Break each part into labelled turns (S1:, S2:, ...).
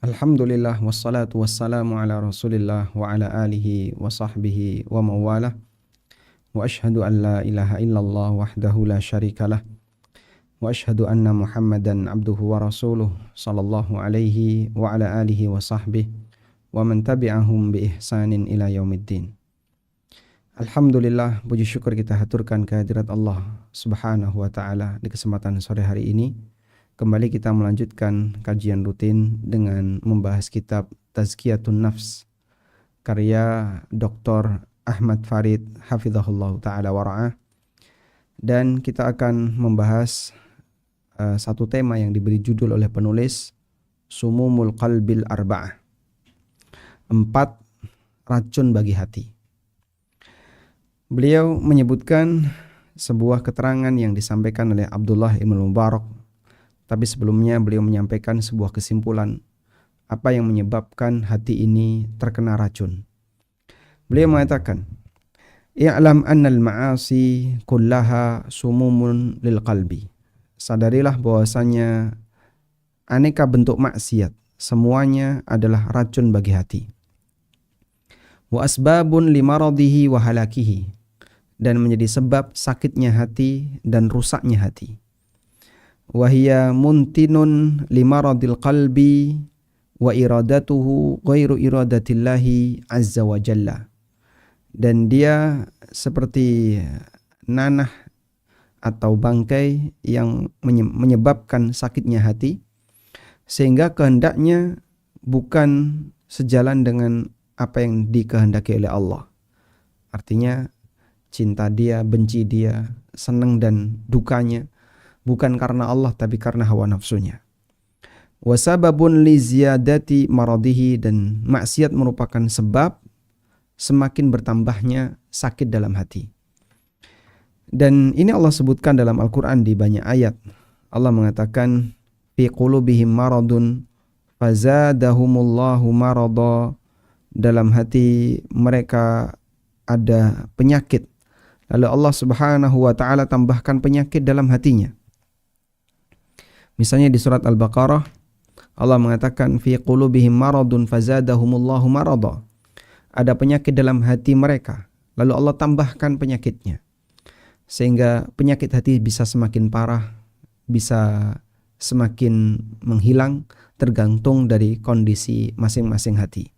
S1: Alhamdulillah wassalatu wassalamu ala Rasulillah wa ala alihi wa sahbihi wa mawalah. Wa ashhadu an la ilaha illallah wahdahu la syarikalah. Wa ashhadu anna Muhammadan abduhu wa rasuluh sallallahu alaihi wa ala alihi wa sahbihi wa man tabi'ahum bi ihsanin ila yaumiddin. Alhamdulillah, puji syukur kita haturkan kehadirat Allah Subhanahu wa taala di kesempatan sore hari ini. Kembali kita melanjutkan kajian rutin dengan membahas kitab Tazkiyatun Nafs karya Dr. Ahmad Farid hafizahullah ta'ala wara'ah. Dan kita akan membahas satu tema yang diberi judul oleh penulis Sumumul Qalbil Arba'ah, 4 racun bagi hati. Beliau menyebutkan sebuah keterangan yang disampaikan oleh Abdullah ibn Mubarak. Tapi sebelumnya beliau menyampaikan sebuah kesimpulan apa yang menyebabkan hati ini terkena racun. Beliau mengatakan, "I'lam annal ma'asi kullaha sumumun lil qalbi." Sadarilah bahwasanya aneka bentuk maksiat semuanya adalah racun bagi hati. Wa asbabun limaradihi wa halakihi, dan menjadi sebab sakitnya hati dan rusaknya hati. Wahia muntinun limaradil qalbi wa iradatuhu ghairu iradatillahi azza wa jalla. Dan dia seperti nanah atau bangkai yang menyebabkan sakitnya hati, sehingga kehendaknya bukan sejalan dengan apa yang dikehendaki oleh Allah. Artinya cinta dia, benci dia, senang dan dukanya bukan karena Allah tapi karena hawa nafsunya. Wasababun li ziyadati maradihi, dan maksiat merupakan sebab semakin bertambahnya sakit dalam hati. Dan ini Allah sebutkan dalam Al-Quran di banyak ayat. Allah mengatakan fi qulubihim maradun fazadahumullahu marada, dalam hati mereka ada penyakit, lalu Allah Subhanahu wa ta'ala tambahkan penyakit dalam hatinya. Misalnya di surat Al-Baqarah Allah mengatakan fi qulubihim maradun fazadahumullahu marada. Ada penyakit dalam hati mereka, lalu Allah tambahkan penyakitnya. Sehingga penyakit hati bisa semakin parah, bisa semakin menghilang tergantung dari kondisi masing-masing hati.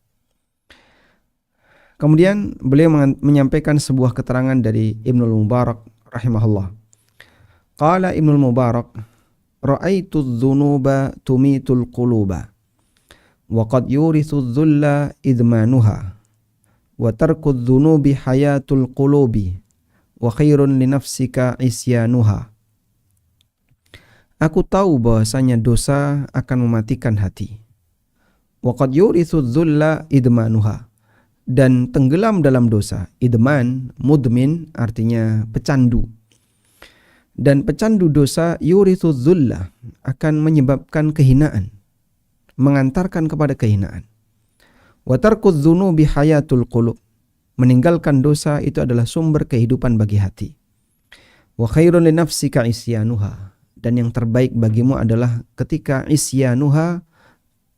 S1: Kemudian beliau menyampaikan sebuah keterangan dari Ibnul Mubarak rahimahullah. Qala Ibnul Mubarak, ra'aitu dzunuba tumitul quluba wa qad yurithu dzulla idmanuha wa tarku dzunubi hayatul qulubi wa khairun li nafsika isyanuha. Aku tahu bahwasanya dosa akan mematikan hati. Wa qad yurithu dzulla idmanuha, dan tenggelam dalam dosa. Idman, mudmin artinya pecandu. Dan pecandu dosa yurithu dzulla, akan menyebabkan kehinaan, mengantarkan kepada kehinaan. Wa tarkudz dzunubi hayatul qulub, meninggalkan dosa itu adalah sumber kehidupan bagi hati. Wa khairun li nafsika isyanuha, dan yang terbaik bagimu adalah ketika isyanuha,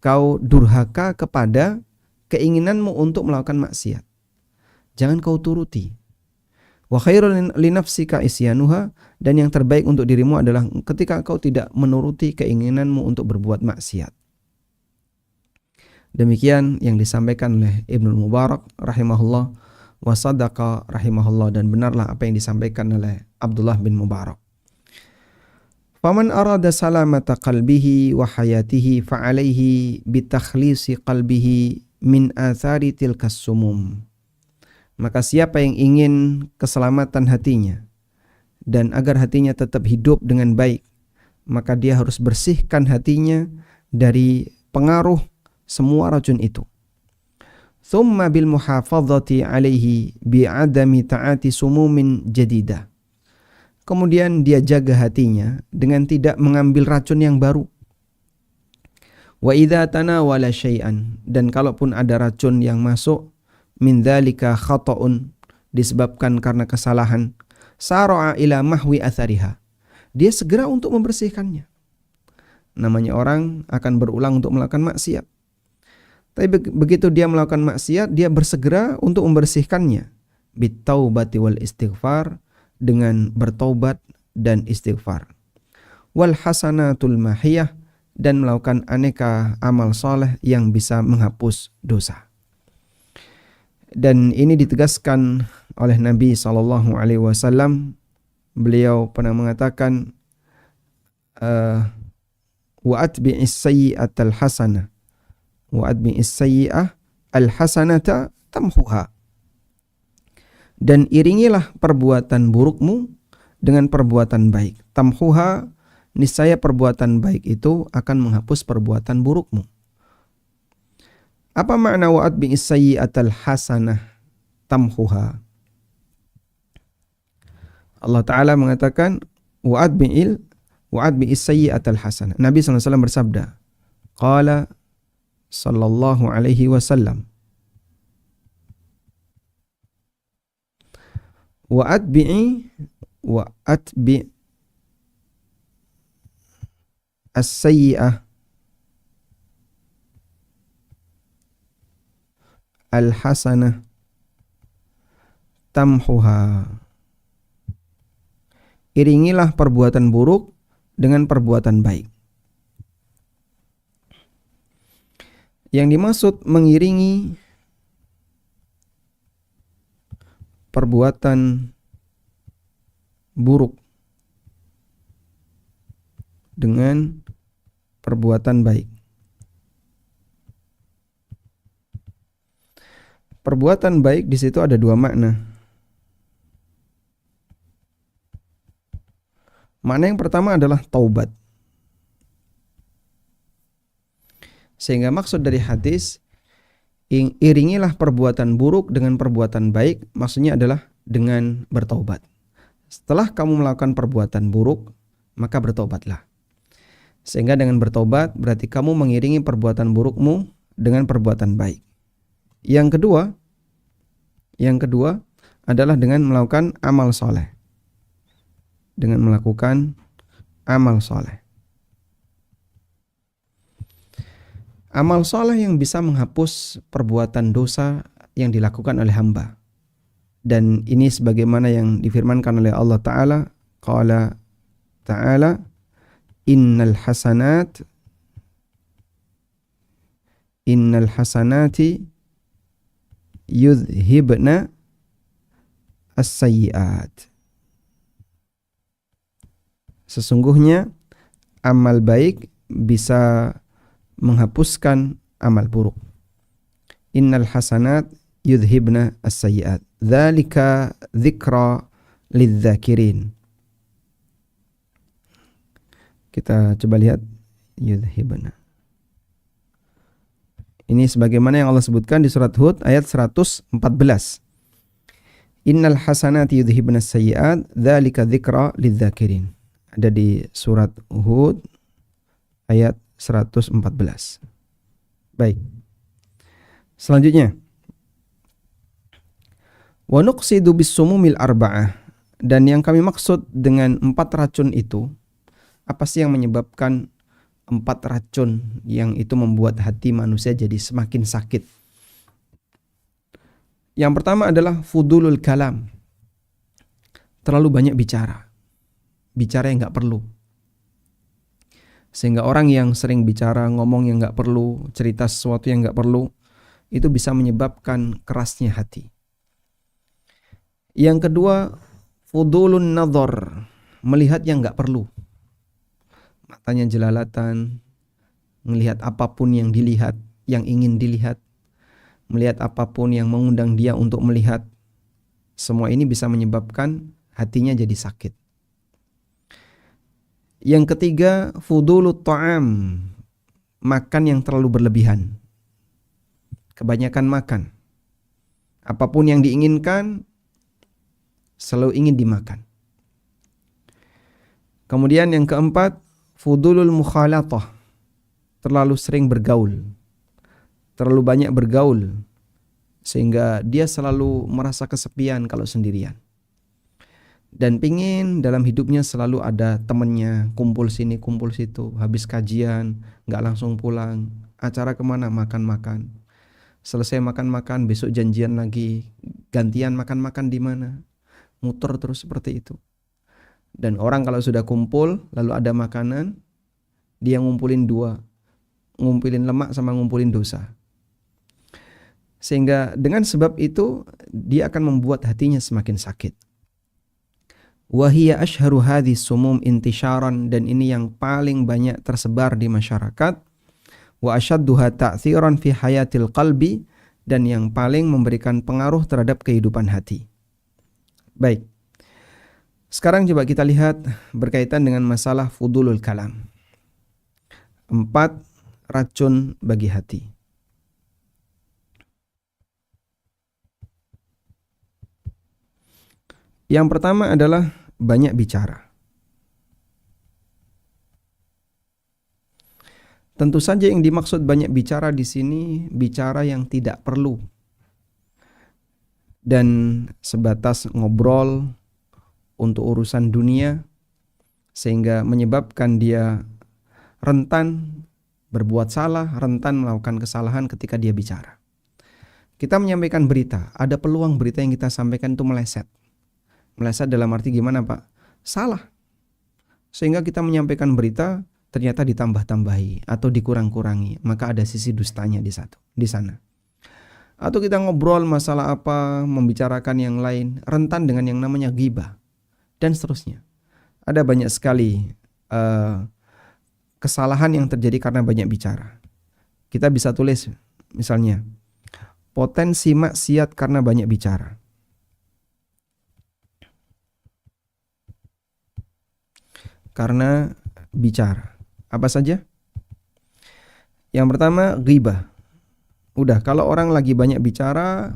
S1: kau durhaka kepada keinginanmu untuk melakukan maksiat. Jangan kau turuti. Wa khairul li nafsika isyanuha, dan yang terbaik untuk dirimu adalah ketika kau tidak menuruti keinginanmu untuk berbuat maksiat. Demikian yang disampaikan oleh Ibnul Mubarak rahimahullah wa sadaqa rahimahullah, dan benarlah apa yang disampaikan oleh Abdullah bin Mubarak. Faman arada salamata qalbihi wa hayatihi fa'alaihi bitakhlisi qalbihi min athari tilkas sumum. Maka siapa yang ingin keselamatan hatinya dan agar hatinya tetap hidup dengan baik, maka dia harus bersihkan hatinya dari pengaruh semua racun itu. Thumma bil muhafadzati alaihi bi'adami ta'ati sumumin jadidah. Kemudian dia jaga hatinya dengan tidak mengambil racun yang baru. Wa idza tanawala syai'an, dan kalaupun ada racun yang masuk, min dzalika khata'un, disebabkan karena kesalahan, sara'a ila mahwi athariha, dia segera untuk membersihkannya. Namanya orang akan berulang untuk melakukan maksiat. Tapi begitu dia melakukan maksiat, dia bersegera untuk membersihkannya. Bitaubati wal istighfar, dengan bertaubat dan istighfar. Wal hasanatul mahiyah, dan melakukan aneka amal soleh yang bisa menghapus dosa. Dan ini ditegaskan oleh Nabi SAW. Beliau pernah mengatakan, wa atbi'is sayyi'atal hasanah wa atbi'is sayyi'ah al hasanata tamhuha. Dan iringilah perbuatan burukmu dengan perbuatan baik. Tamhuha, niscaya perbuatan baik itu akan menghapus perbuatan burukmu. Apa makna wa atbi'is sayyi'atal hasanah tamhuha? Allah Ta'ala mengatakan wa atbi'is sayyi'atal hasanah. Nabi SAW bersabda, qala sallallahu alaihi wasallam, wa atbi as-sayyi'ah al-hasanah tamhuha. Iringilah perbuatan buruk dengan perbuatan baik. Yang dimaksud mengiringi perbuatan buruk dengan perbuatan baik. Perbuatan baik di situ ada dua makna. Makna yang pertama adalah taubat. Sehingga maksud dari hadis, iringilah perbuatan buruk dengan perbuatan baik, maksudnya adalah dengan bertaubat. Setelah kamu melakukan perbuatan buruk, maka bertaubatlah. Sehingga dengan bertaubat berarti kamu mengiringi perbuatan burukmu dengan perbuatan baik. Yang kedua adalah dengan melakukan amal soleh. Dengan melakukan amal soleh. Amal soleh yang bisa menghapus perbuatan dosa yang dilakukan oleh hamba. Dan ini sebagaimana yang difirmankan oleh Allah Ta'ala. Qala Ta'ala, innal hasanati yudhibna as-sayyi'at. Sesungguhnya amal baik bisa menghapuskan amal buruk. Innal hasanat yudhibna as-sayyi'at. Dzalika dzikra lidzakirin. Kita coba lihat yudhibna. Ini sebagaimana yang Allah sebutkan di surat Hud ayat 114. Innal hasanati yudhibna as-sayyi'at, dzalika dzikra lidzakirin. Ada di surat Hud ayat 114. Baik. Selanjutnya, wa nuqsidu bis-sumumil arba'ah, dan yang kami maksud dengan 4 racun itu, apa sih yang menyebabkan 4 racun yang itu membuat hati manusia jadi semakin sakit? Yang pertama adalah fudulul kalam, terlalu banyak bicara yang nggak perlu. Sehingga orang yang sering bicara, ngomong yang nggak perlu, cerita sesuatu yang nggak perlu, itu bisa menyebabkan kerasnya hati. Yang kedua, fudulun nadhar, melihat yang nggak perlu. Matanya jelalatan, melihat apapun yang dilihat, yang ingin dilihat, melihat apapun yang mengundang dia untuk melihat. Semua ini bisa menyebabkan hatinya jadi sakit. Yang ketiga, fudulut ta'am, makan yang terlalu berlebihan. Kebanyakan makan. Apapun yang diinginkan, selalu ingin dimakan. Kemudian yang keempat, fudulul mukhalatah, terlalu sering bergaul. Terlalu banyak bergaul, sehingga dia selalu merasa kesepian kalau sendirian. Dan pingin dalam hidupnya selalu ada temannya, kumpul sini, kumpul situ. Habis kajian, gak langsung pulang. Acara kemana? Makan-makan. selesai makan-makan, besok janjian lagi, gantian makan-makan di mana, muter terus seperti itu. Dan orang kalau sudah kumpul, lalu ada makanan, dia ngumpulin dua, ngumpulin lemak sama ngumpulin dosa. Sehingga dengan sebab itu, dia akan membuat hatinya semakin sakit. Wahia ashharu hadhis sumum intisharan, dan ini yang paling banyak tersebar di masyarakat. Wa ashadduha ta'thiran fi hayatil qalbi, dan yang paling memberikan pengaruh terhadap kehidupan hati. Baik. Sekarang coba kita lihat berkaitan dengan masalah fudulul kalam. 4 racun bagi hati. Yang pertama adalah banyak bicara. Tentu saja yang dimaksud banyak bicara di sini bicara yang tidak perlu dan sebatas ngobrol untuk urusan dunia sehingga menyebabkan dia rentan berbuat salah, rentan melakukan kesalahan ketika dia bicara. Kita menyampaikan berita, ada peluang berita yang kita sampaikan itu meleset. Meleset dalam arti gimana, Pak? Salah. Sehingga kita menyampaikan berita ternyata ditambah-tambahi atau dikurang-kurangi, maka ada sisi dustanya di sana. Atau kita ngobrol masalah apa, membicarakan yang lain, rentan dengan yang namanya ghibah dan seterusnya. Ada banyak sekali kesalahan yang terjadi karena banyak bicara. Kita bisa tulis misalnya potensi maksiat karena banyak bicara. Karena bicara. Apa saja? Yang pertama, ghibah. Udah, kalau orang lagi banyak bicara,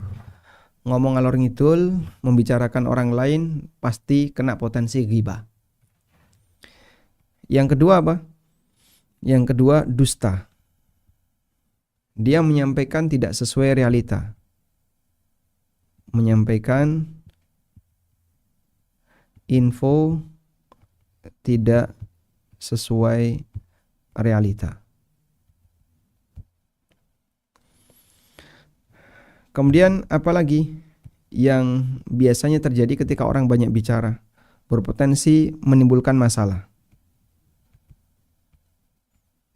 S1: ngomong ngalor ngidul, membicarakan orang lain, pasti kena potensi ghibah. Yang kedua apa? Yang kedua, dusta. Dia menyampaikan tidak sesuai realita. Menyampaikan info tidak sesuai realita. Kemudian apalagi yang biasanya terjadi ketika orang banyak bicara, berpotensi menimbulkan masalah.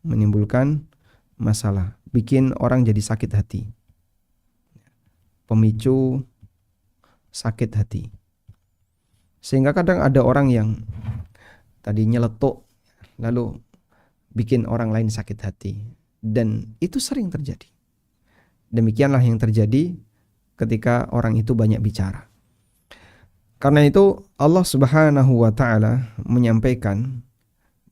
S1: Menimbulkan masalah, bikin orang jadi sakit hati. Pemicu sakit hati. Sehingga kadang ada orang yang tadi nyeletuk lalu bikin orang lain sakit hati, dan itu sering terjadi. Demikianlah yang terjadi ketika orang itu banyak bicara. Karena itu Allah Subhanahu wa taala menyampaikan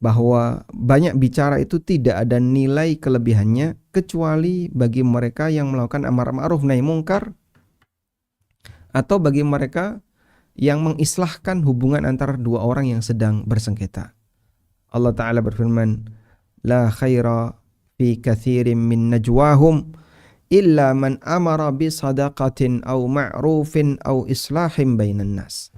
S1: bahwa banyak bicara itu tidak ada nilai kelebihannya kecuali bagi mereka yang melakukan amar ma'ruf nahi mungkar atau bagi mereka yang mengislahkan hubungan antara dua orang yang sedang bersengketa. Allah Ta'ala berfirman, La khaira fi kathirin min najwahum illa man amara bi sadaqatin aw ma'rufin aw islahin bainan nas.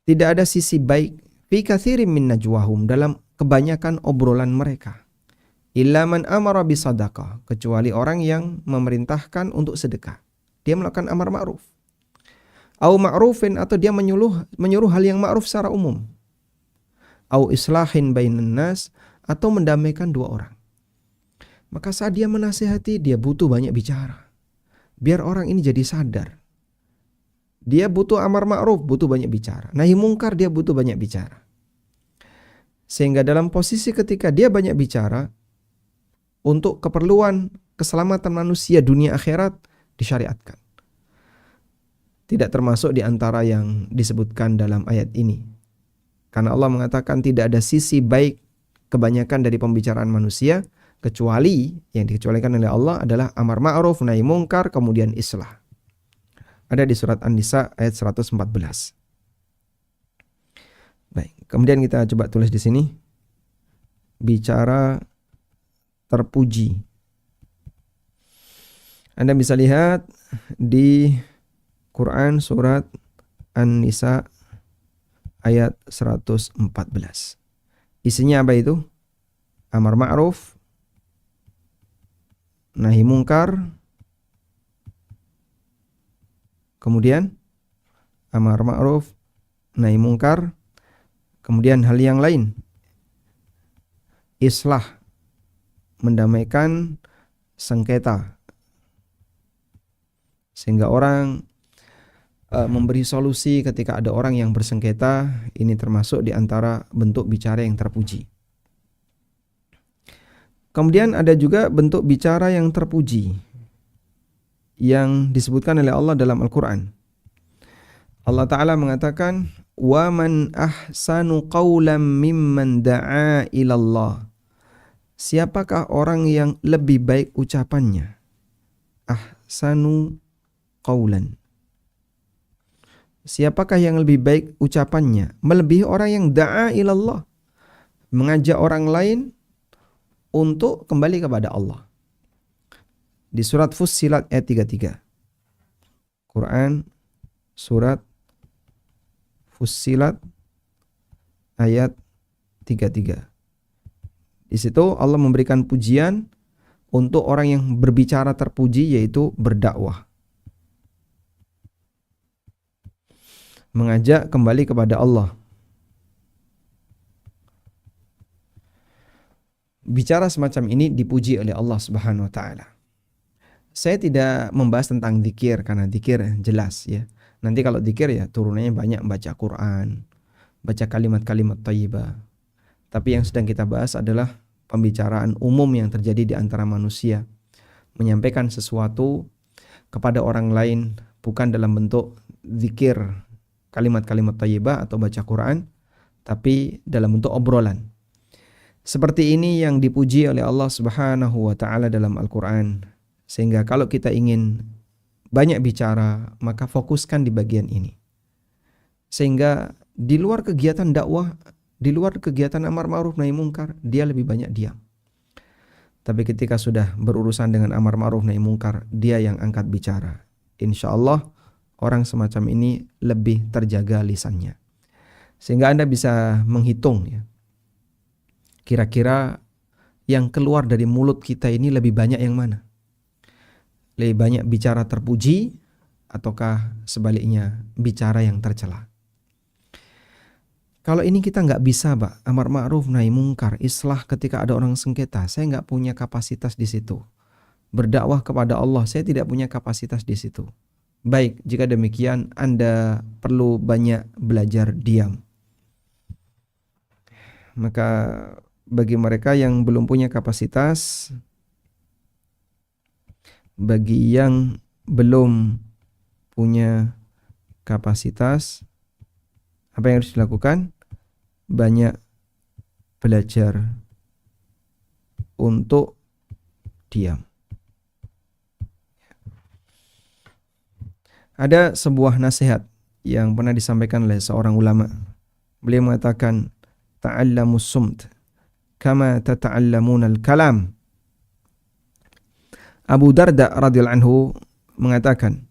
S1: Tidak ada sisi baik fi kathirin min najwahum, dalam kebanyakan obrolan mereka. Illa man amara bi sadaqah, kecuali orang yang memerintahkan untuk sedekah. Dia melakukan amar ma'ruf. Aw ma'rufin, atau dia menyuruh hal yang ma'ruf secara umum. Aw islahin bainan nas, atau mendamaikan dua orang. Maka saat dia menasihati, dia butuh banyak bicara. Biar orang ini jadi sadar. Dia butuh amar ma'ruf, butuh banyak bicara. Nahi mungkar, dia butuh banyak bicara. Sehingga dalam posisi ketika dia banyak bicara, untuk keperluan keselamatan manusia dunia akhirat disyariatkan. Tidak termasuk di antara yang disebutkan dalam ayat ini. Karena Allah mengatakan tidak ada sisi baik kebanyakan dari pembicaraan manusia, kecuali yang dikecualikan oleh Allah adalah amar ma'ruf nahi mungkar kemudian islah. Ada di surat An-Nisa ayat 114. Baik, kemudian kita coba tulis di sini bicara terpuji. Anda bisa lihat di Quran surat An-Nisa ayat 114. Isinya apa itu? Amar ma'ruf, nahi mungkar, kemudian amar ma'ruf nahi mungkar, kemudian hal yang lain, islah, mendamaikan sengketa, sehingga orang memberi solusi ketika ada orang yang bersengketa. Ini termasuk di antara bentuk bicara yang terpuji. Kemudian ada juga bentuk bicara yang terpuji yang disebutkan oleh Allah dalam Al-Quran. Allah Ta'ala mengatakan, wa man ahsanu qawlan mimman da'a ilallah. Siapakah orang yang lebih baik ucapannya? Ahsanu qawlan. Siapakah yang lebih baik ucapannya? Melebihi orang yang da'a ilallah, mengajak orang lain untuk kembali kepada Allah. Di surat Fussilat ayat 33. Quran surat Fussilat ayat 33. Di situ Allah memberikan pujian untuk orang yang berbicara terpuji, yaitu berdakwah, mengajak kembali kepada Allah. Bicara semacam ini dipuji oleh Allah Subhanahu wa taala. Saya tidak membahas tentang zikir karena zikir jelas ya. Nanti kalau zikir ya turunannya banyak baca Quran, baca kalimat-kalimat thayyibah. Tapi yang sedang kita bahas adalah pembicaraan umum yang terjadi di antara manusia. Menyampaikan sesuatu kepada orang lain bukan dalam bentuk zikir, kalimat-kalimat thayyibah atau baca Quran, tapi dalam bentuk obrolan. Seperti ini yang dipuji oleh Allah Subhanahu wa taala dalam Al-Quran. Sehingga kalau kita ingin banyak bicara, maka fokuskan di bagian ini. Sehingga di luar kegiatan dakwah, di luar kegiatan amar ma'ruf nahi mungkar, dia lebih banyak diam. Tapi ketika sudah berurusan dengan amar ma'ruf nahi mungkar, dia yang angkat bicara. Insya Allah orang semacam ini lebih terjaga lisannya. Sehingga Anda bisa menghitung ya, kira-kira yang keluar dari mulut kita ini lebih banyak yang mana? Lebih banyak bicara terpuji ataukah sebaliknya bicara yang tercela? Kalau ini kita nggak bisa, Pak, amar ma'ruf nahi mungkar, islah ketika ada orang sengketa, saya nggak punya kapasitas di situ. Berdakwah kepada Allah, saya tidak punya kapasitas di situ. Baik, jika demikian Anda perlu banyak belajar diam. Maka bagi mereka yang belum punya kapasitas, bagi yang belum punya kapasitas, apa yang harus dilakukan? Banyak belajar untuk diam. Ada sebuah nasihat yang pernah disampaikan oleh seorang ulama. Beliau mengatakan, ta'allamus sumt kama tata'allamun al-kalam. Abu Darda radhiyallahu anhu mengatakan,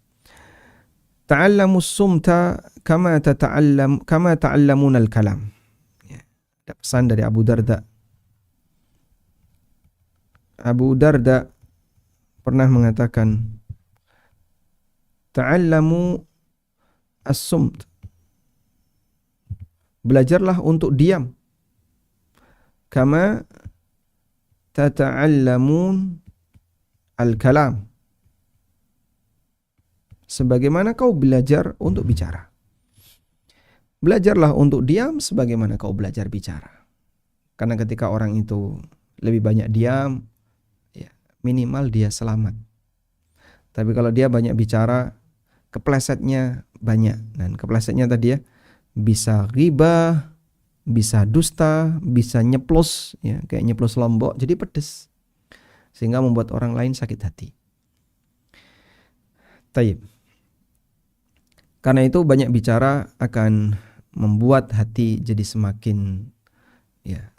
S1: ta'allamus sumta kama ta'allamun al-kalam. Ya, ada pesan dari Abu Darda. Abu Darda pernah mengatakan, ta'allamu as-sumt. Belajarlah untuk diam. Kama tata'allamun al-kalam. Sebagaimana kau belajar untuk bicara. Belajarlah untuk diam sebagaimana kau belajar bicara. Karena ketika orang itu lebih banyak diam, ya, minimal dia selamat. Tapi kalau dia banyak bicara, keplesetnya banyak. Dan keplesetnya tadi ya, bisa ghibah, bisa dusta, bisa nyeplos, ya, kayak nyeplos lombok, jadi pedes. Sehingga membuat orang lain sakit hati. Taib. Karena itu banyak bicara akan membuat hati jadi semakin ya,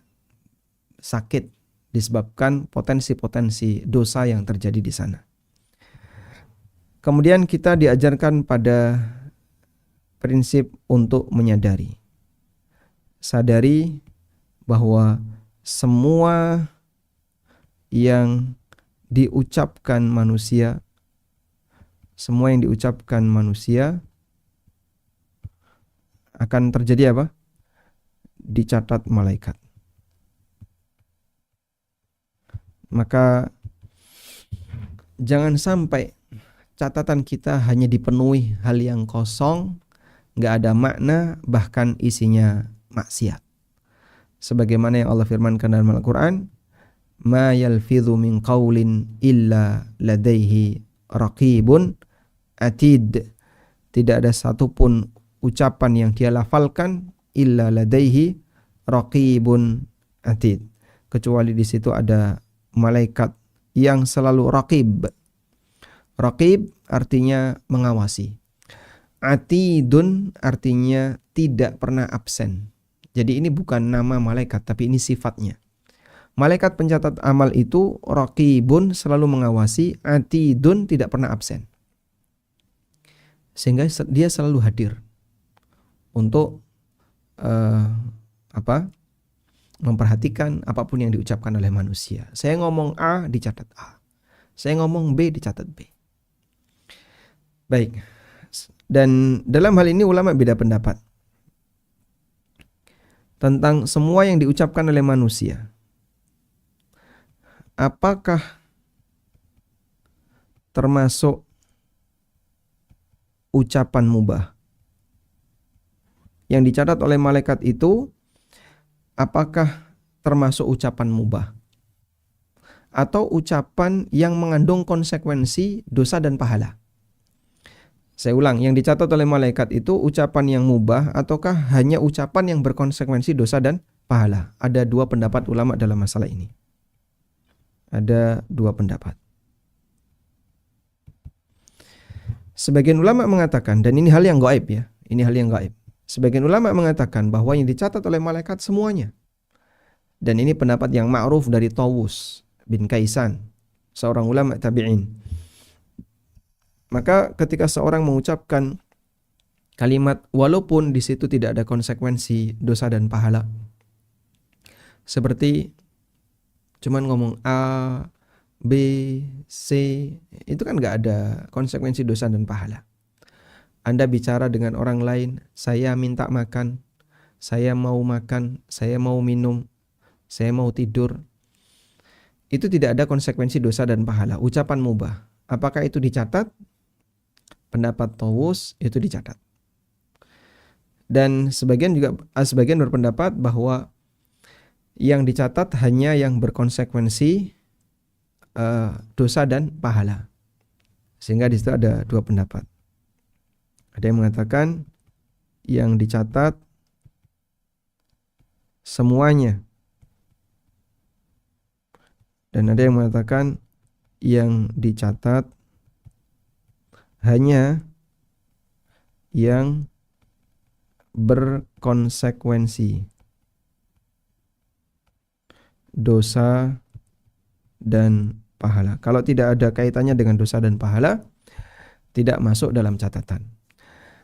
S1: sakit disebabkan potensi-potensi dosa yang terjadi di sana. Kemudian kita diajarkan pada prinsip untuk menyadari. Sadari bahwa semua yang diucapkan manusia, semua yang diucapkan manusia akan terjadi apa? Dicatat malaikat. Maka jangan sampai catatan kita hanya dipenuhi hal yang kosong, gak ada makna, bahkan isinya maksiat. Sebagaimana yang Allah firmankan dalam Al-Quran, ma yalfidhu min qawlin illa ladaihi raqibun atid. Tidak ada satupun ucapan yang dia lafalkan illa ladaihi raqibun atid, kecuali di situ ada malaikat yang selalu raqib. Raqib artinya mengawasi. Atidun artinya tidak pernah absen. Jadi ini bukan nama malaikat, tapi ini sifatnya. Malaikat pencatat amal itu raqibun, selalu mengawasi, atidun, tidak pernah absen. Sehingga dia selalu hadir untuk memperhatikan apapun yang diucapkan oleh manusia. Saya ngomong A, dicatat A. Saya ngomong B, dicatat B. Baik. Dan dalam hal ini ulama beda pendapat tentang semua yang diucapkan oleh manusia. Apakah termasuk ucapan mubah? Yang dicatat oleh malaikat itu apakah termasuk ucapan mubah? Atau ucapan yang mengandung konsekuensi dosa dan pahala? Saya ulang, yang dicatat oleh malaikat itu ucapan yang mubah ataukah hanya ucapan yang berkonsekuensi dosa dan pahala? Ada dua pendapat ulama dalam masalah ini. Ada dua pendapat. Sebagian ulama mengatakan, dan ini hal yang gaib ya, ini hal yang gaib. Sebagian ulama mengatakan bahwa yang dicatat oleh malaikat semuanya. Dan ini pendapat yang ma'ruf dari Tawus bin Kaisan, seorang ulama tabi'in. Maka ketika seorang mengucapkan kalimat walaupun di situ tidak ada konsekuensi dosa dan pahala, seperti cuman ngomong A, B, C, itu kan gak ada konsekuensi dosa dan pahala. Anda bicara dengan orang lain, saya minta makan, saya mau makan, saya mau minum, saya mau tidur. Itu tidak ada konsekuensi dosa dan pahala, ucapan mubah. Apakah itu dicatat? Pendapat Tawus itu dicatat. Dan sebagian berpendapat bahwa yang dicatat hanya yang berkonsekuensi dosa dan pahala. Sehingga di situ ada dua pendapat. Ada yang mengatakan yang dicatat semuanya. Dan ada yang mengatakan yang dicatat hanya yang berkonsekuensi dosa dan pahala. Kalau tidak ada kaitannya dengan dosa dan pahala, tidak masuk dalam catatan.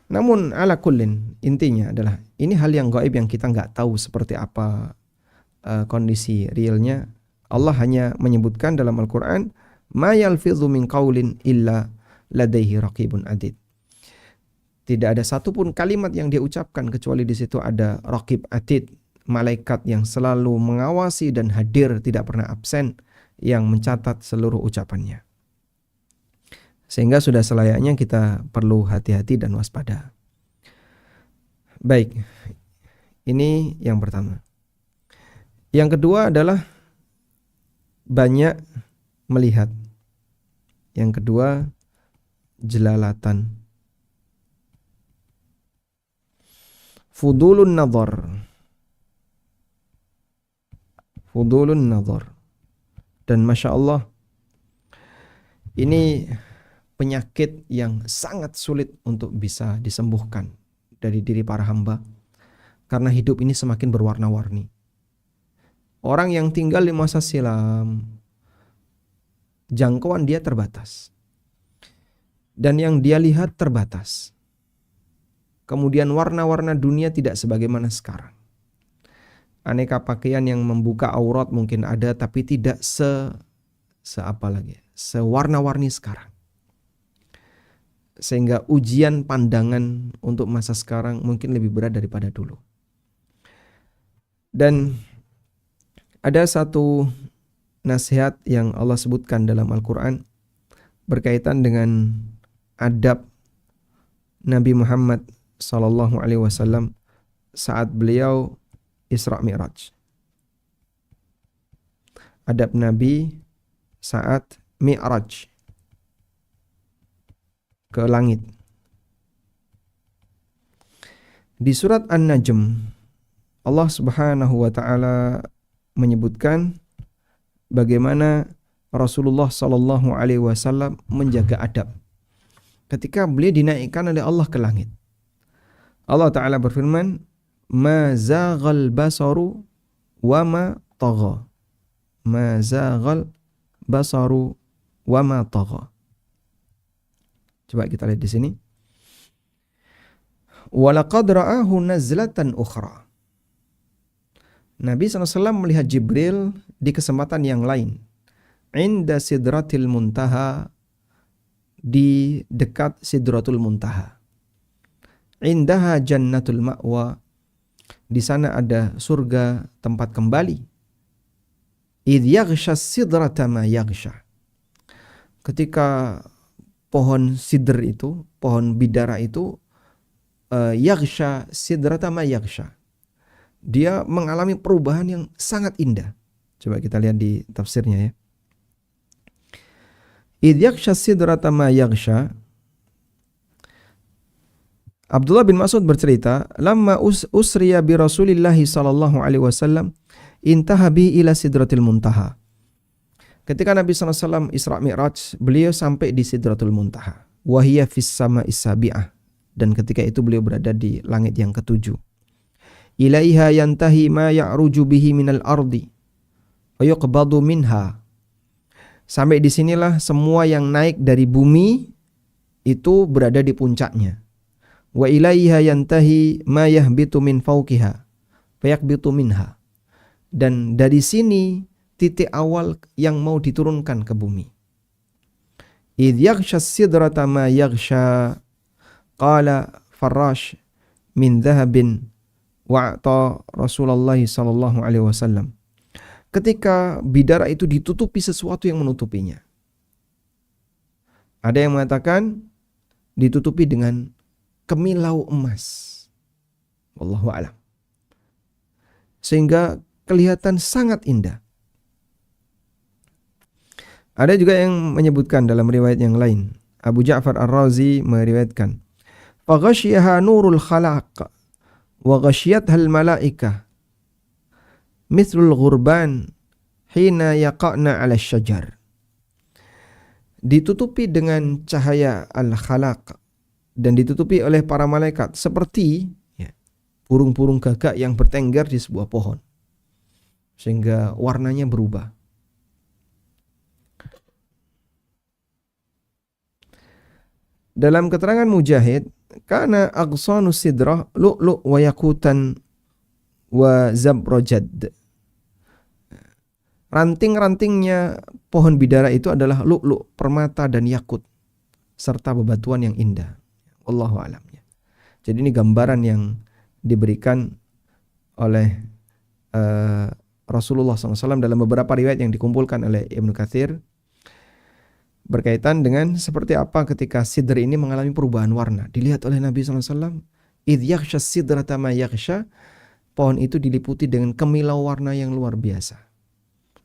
S1: Namun ala kullin, intinya adalah ini hal yang gaib yang kita nggak tahu seperti apa kondisi realnya. Allah hanya menyebutkan dalam Al-Quran, ma yalfidhu min qaulin illa ladaihi raqibun atid. Tidak ada satupun kalimat yang dia ucapkan kecuali di situ ada raqib atid, malaikat yang selalu mengawasi dan hadir, tidak pernah absen, yang mencatat seluruh ucapannya. Sehingga sudah selayaknya kita perlu hati-hati dan waspada. Baik, ini yang pertama. Yang kedua adalah banyak melihat. Yang kedua, jelalatan. Fudulun nazar. Fudulun nazar. Dan Masya Allah, ini penyakit yang sangat sulit untuk bisa disembuhkan dari diri para hamba. Karena hidup ini semakin berwarna-warni. Orang yang tinggal di masa silam, jangkauan dia terbatas. Dan yang dia lihat terbatas. Kemudian warna-warna dunia tidak sebagaimana sekarang. Aneka pakaian yang membuka aurat mungkin ada, tapi tidak sewarna-warni sekarang. sehingga ujian pandangan untuk masa sekarang mungkin lebih berat daripada dulu. Dan ada satu nasihat yang Allah sebutkan dalam Al-Quran berkaitan dengan adab Nabi Muhammad SAW saat beliau Isra Mi'raj. Adab Nabi saat Mi'raj ke langit. Di surat An-Najm, Allah Subhanahu wa taala menyebutkan bagaimana Rasulullah sallallahu alaihi wasallam menjaga adab ketika beliau dinaikkan oleh Allah ke langit. Allah taala berfirman, "Ma zaghal basaru wa ma tagha." Ma zaghal basaru wa ma tagha. Coba kita lihat di sini. Walaqad ra'ahu nazlatan ukhra. Nabi SAW melihat Jibril di kesempatan yang lain. Inda sidratil muntaha, di dekat sidratul muntaha. Indaha jannatul ma'wa, di sana ada surga tempat kembali. Idh yaghsha sidrata ma yaghsha. Ketika pohon sidr itu, pohon bidara itu, yaghsha sidrata ma yaghsha, dia mengalami perubahan yang sangat indah. Coba kita lihat di tafsirnya ya. Idh yaghsha sidrata ma yaghsha. Abdullah bin Mas'ud bercerita, lamma usriya bi Rasulillahi sallallahu alaihi wasallam intaha bi ila sidratil muntaha. Ketika Nabi SAW Isra Mi'raj, beliau sampai di Sidratul Muntaha. Wahiyya fis sama'is sabi'ah. Dan ketika itu beliau berada di langit yang ketujuh. Ilaiha yantahi ma ya'ruju bihi minal ardi wa yuqbadu minha. Sampai di sinilah semua yang naik dari bumi itu berada di puncaknya. Wa ilaiha yantahi ma yahbitu min fawqiha fa yaqbitu minha. Dan dari sini titik awal yang mau diturunkan ke bumi. Idh yaghsha sidrata ma yaghsha, qala Farrash min dhahabin wa'ta Rasulullah sallallahu alaihi wasallam. Ketika bidara itu ditutupi sesuatu yang menutupinya. Ada yang mengatakan ditutupi dengan kemilau emas. Wallahu a'lam. Sehingga kelihatan sangat indah. Ada juga yang menyebutkan dalam riwayat yang lain. Abu Ja'far Ar-Razi meriwayatkan, "Faghasyiha nurul khalaq wa ghasyiyatha al-malaikah mithlul ghurban hina yaqa'na 'ala syajar." Ditutupi dengan cahaya al-khalaq dan ditutupi oleh para malaikat seperti burung-burung gagak yang bertengger di sebuah pohon. Sehingga warnanya berubah. Dalam keterangan Mujahid, kana aghsanu sidrah lu'lu' wa yakutan wa zabrajad. Ranting-rantingnya pohon bidara itu adalah lu'lu', permata dan yakut serta bebatuan yang indah. Wallahu a'lam. Jadi ini gambaran yang diberikan oleh Rasulullah SAW dalam beberapa riwayat yang dikumpulkan oleh Ibnu Katsir berkaitan dengan seperti apa ketika sidr ini mengalami perubahan warna. Dilihat oleh Nabi SAW, idh yaghsha sidrata ma yaghsha, pohon itu diliputi dengan kemilau warna yang luar biasa,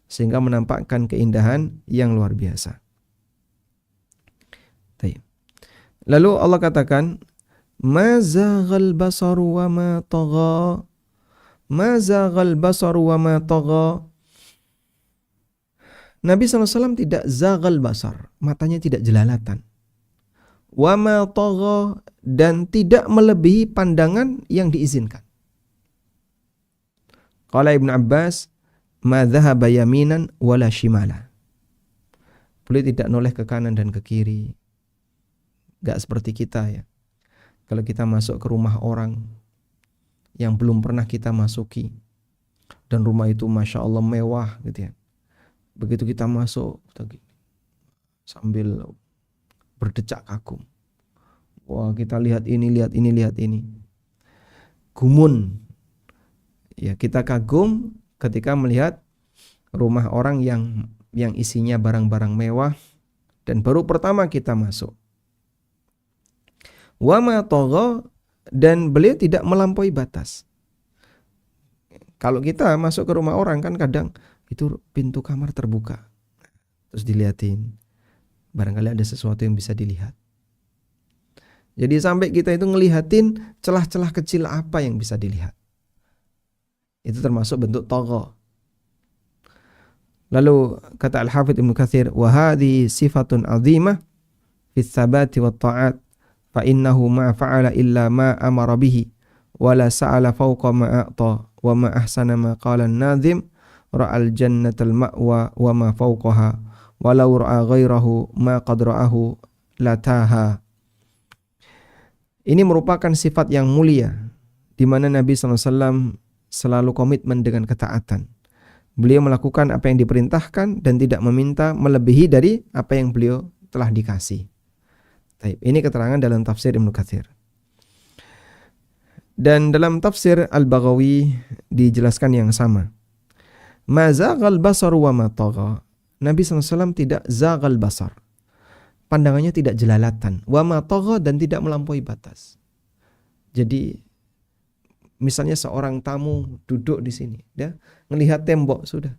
S1: sehingga menampakkan keindahan yang luar biasa. Lalu Allah katakan, ma zaghal basaru wa ma tagha. Ma zaghal basaru wa ma tagha. Nabi SAW tidak zaghal basar, matanya tidak jelalatan. Wa ma tagha, dan tidak melebihi pandangan yang diizinkan. Qala Ibnu Abbas, ma dhahaba yaminan wala shimala. Beliau tidak noleh ke kanan dan ke kiri. Gak seperti kita ya. Kalau kita masuk ke rumah orang yang belum pernah kita masuki, dan rumah itu Masya Allah mewah gitu ya. Begitu kita masuk sambil berdecak kagum. Wah, kita lihat ini, lihat ini, lihat ini. Gumun. Ya, kita kagum ketika melihat rumah orang yang isinya barang-barang mewah dan baru pertama kita masuk. Wa ma tagha, dan beliau tidak melampaui batas. Kalau kita masuk ke rumah orang kan kadang itu pintu kamar terbuka. Terus dilihatin. Barangkali ada sesuatu yang bisa dilihat. Jadi sampai kita itu ngelihatin celah-celah kecil apa yang bisa dilihat. Itu termasuk bentuk tagha. Lalu kata Al-Hafidz Ibnu Katsir, wa hadhi sifatun 'azimah fi tsabati wat ta'at, fa innahu ma fa'ala illa ma amara bihi wa la sa'ala fawqa ma a'ta wa ma ahsana ma qala an-nadhim ra'al jannatal ma'wa wa ma fawqaha walau ra'a ghairahu ma qad ra'ahu lataha. Ini merupakan sifat yang mulia di mana Nabi SAW selalu komitmen dengan ketaatan. Beliau melakukan apa yang diperintahkan dan tidak meminta melebihi dari apa yang beliau telah dikasih. Ini keterangan dalam tafsir Ibnu Katsir. Dan dalam tafsir Al-Baghawi dijelaskan yang sama. Ma zaghal basar wa ma tagha. Nabi SAW tidak zaghal basar. Pandangannya tidak jelalatan. Wa ma tagha, dan tidak melampaui batas. Jadi misalnya seorang tamu duduk di sini, dia ngelihat tembok sudah.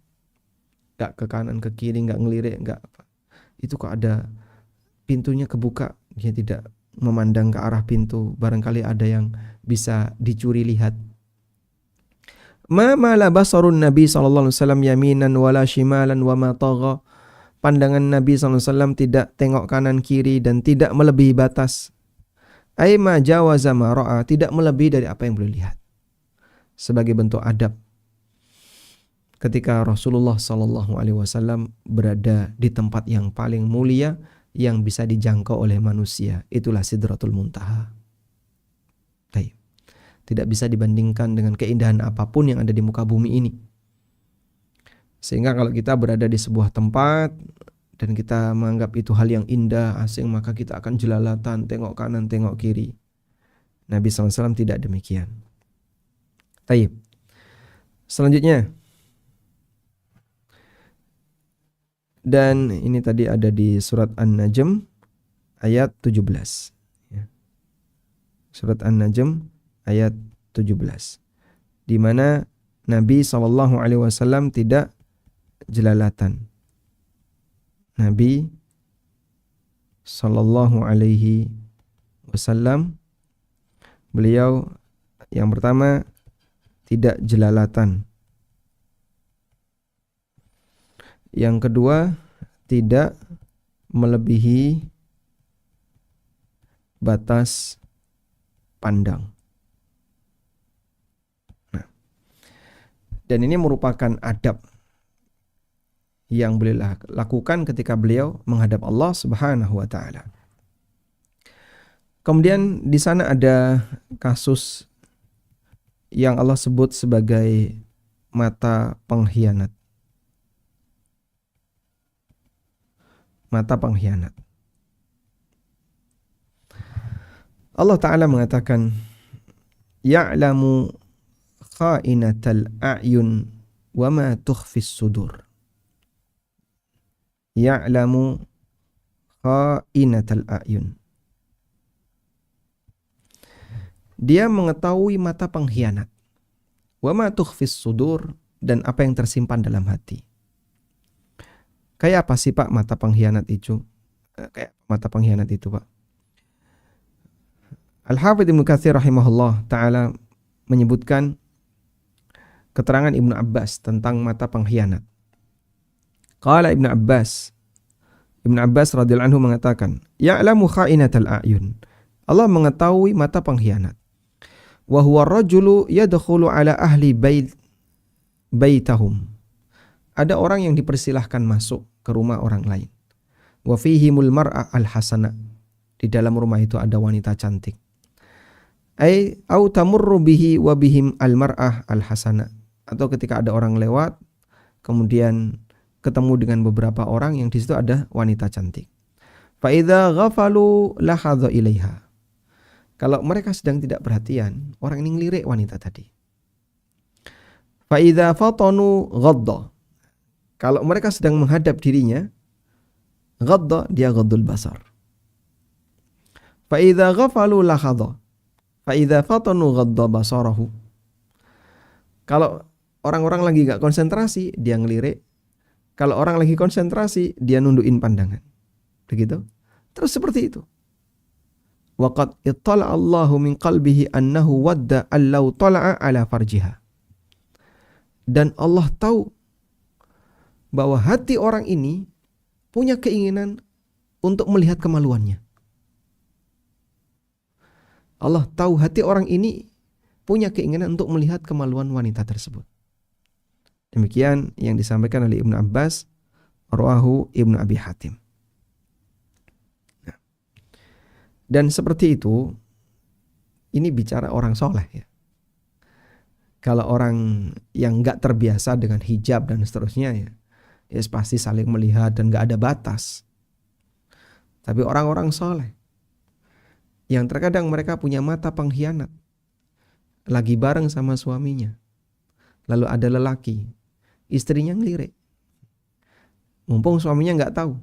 S1: Enggak ke kanan ke kiri, enggak ngelirik, enggak apa. Itu kok ada pintunya kebuka, dia tidak memandang ke arah pintu, barangkali ada yang bisa dicuri lihat. Ma mala basarun Nabi sallallahu alaihi wasallam yaminan wala shimalan wa ma tagha. Pandangan Nabi sallallahu alaihi wasallam tidak tengok kanan kiri dan tidak melebihi batas. Ai ma jawaza ma ra'a, tidak melebihi dari apa yang beliau lihat. Sebagai bentuk adab ketika Rasulullah sallallahu alaihi wasallam berada di tempat yang paling mulia yang bisa dijangkau oleh manusia, itulah Sidratul Muntaha. Tidak bisa dibandingkan dengan keindahan apapun yang ada di muka bumi ini. Sehingga kalau kita berada di sebuah tempat dan kita menganggap itu hal yang indah, asing, maka kita akan jelalatan, tengok kanan, tengok kiri. Nabi SAW tidak demikian. Taib. Selanjutnya, dan ini tadi ada di surat An-Najm ayat 17. Surat An-Najm ayat 17, di mana Nabi SAW tidak jelalatan. Nabi SAW, beliau yang pertama tidak jelalatan. Yang kedua, tidak melebihi batas pandang. Dan ini merupakan adab yang beliau lakukan ketika beliau menghadap Allah Subhanahu wa taala. Kemudian di sana ada kasus yang Allah sebut sebagai mata pengkhianat. Mata pengkhianat. Allah Ta'ala mengatakan, ya'lamu kha'inatal a'yun wa ma tukhfis sudur. Ya'lamu kha'inatal a'yun. Dia mengetahui mata pengkhianat. Wa ma tukhfis sudur, dan apa yang tersimpan dalam hati. Kayak apa sih Pak mata pengkhianat itu? Kayak mata pengkhianat itu Pak. Al-Hafidz Ibnu Katsir rahimahullah ta'ala menyebutkan keterangan Ibnu Abbas tentang mata pengkhianat. Qala Ibnu Abbas radhiyallahu anhu mengatakan, ya'lamu kha'inatal a'yun. Allah mengetahui mata pengkhianat. Wa huwa ar-rajulu yadkhulu ala ahli baitahum. Ada orang yang dipersilahkan masuk ke rumah orang lain. Wa fihimul mar'a al-hasana. Di dalam rumah itu ada wanita cantik. Au tamurru bihi wa bihim al-mar'ah al-hasana. Atau ketika ada orang lewat, kemudian ketemu dengan beberapa orang yang di situ ada wanita cantik. Fa idza ghafalu lahadha ilaiha. Kalau mereka sedang tidak perhatian, orang ini ngelirik wanita tadi. Fa idza fatanu ghadda. Kalau mereka sedang menghadap dirinya, ghadda, dia ghaddul basar. Fa idza ghafalu lakhadha. Fa idza fatanu ghadda basarahu. Kalau orang-orang lagi gak konsentrasi, dia ngelirik. Kalau orang lagi konsentrasi, dia nundukin pandangan. Begitu. Terus seperti itu. Waqad ittala Allahu min qalbihi annahu wadda allau tala'a ala farjiha. Dan Allah tahu bahwa hati orang ini punya keinginan untuk melihat kemaluannya. Allah tahu hati orang ini punya keinginan untuk melihat kemaluan wanita tersebut. Demikian yang disampaikan oleh Ibnu Abbas, rawahu Ibnu Abi Hatim. Nah, dan seperti itu, ini bicara orang soleh ya. Kalau orang yang nggak terbiasa dengan hijab dan seterusnya ya pasti saling melihat dan nggak ada batas. Tapi orang-orang soleh yang terkadang mereka punya mata pengkhianat, lagi bareng sama suaminya, lalu ada lelaki, istrinya ngelirik, mumpung suaminya nggak tahu,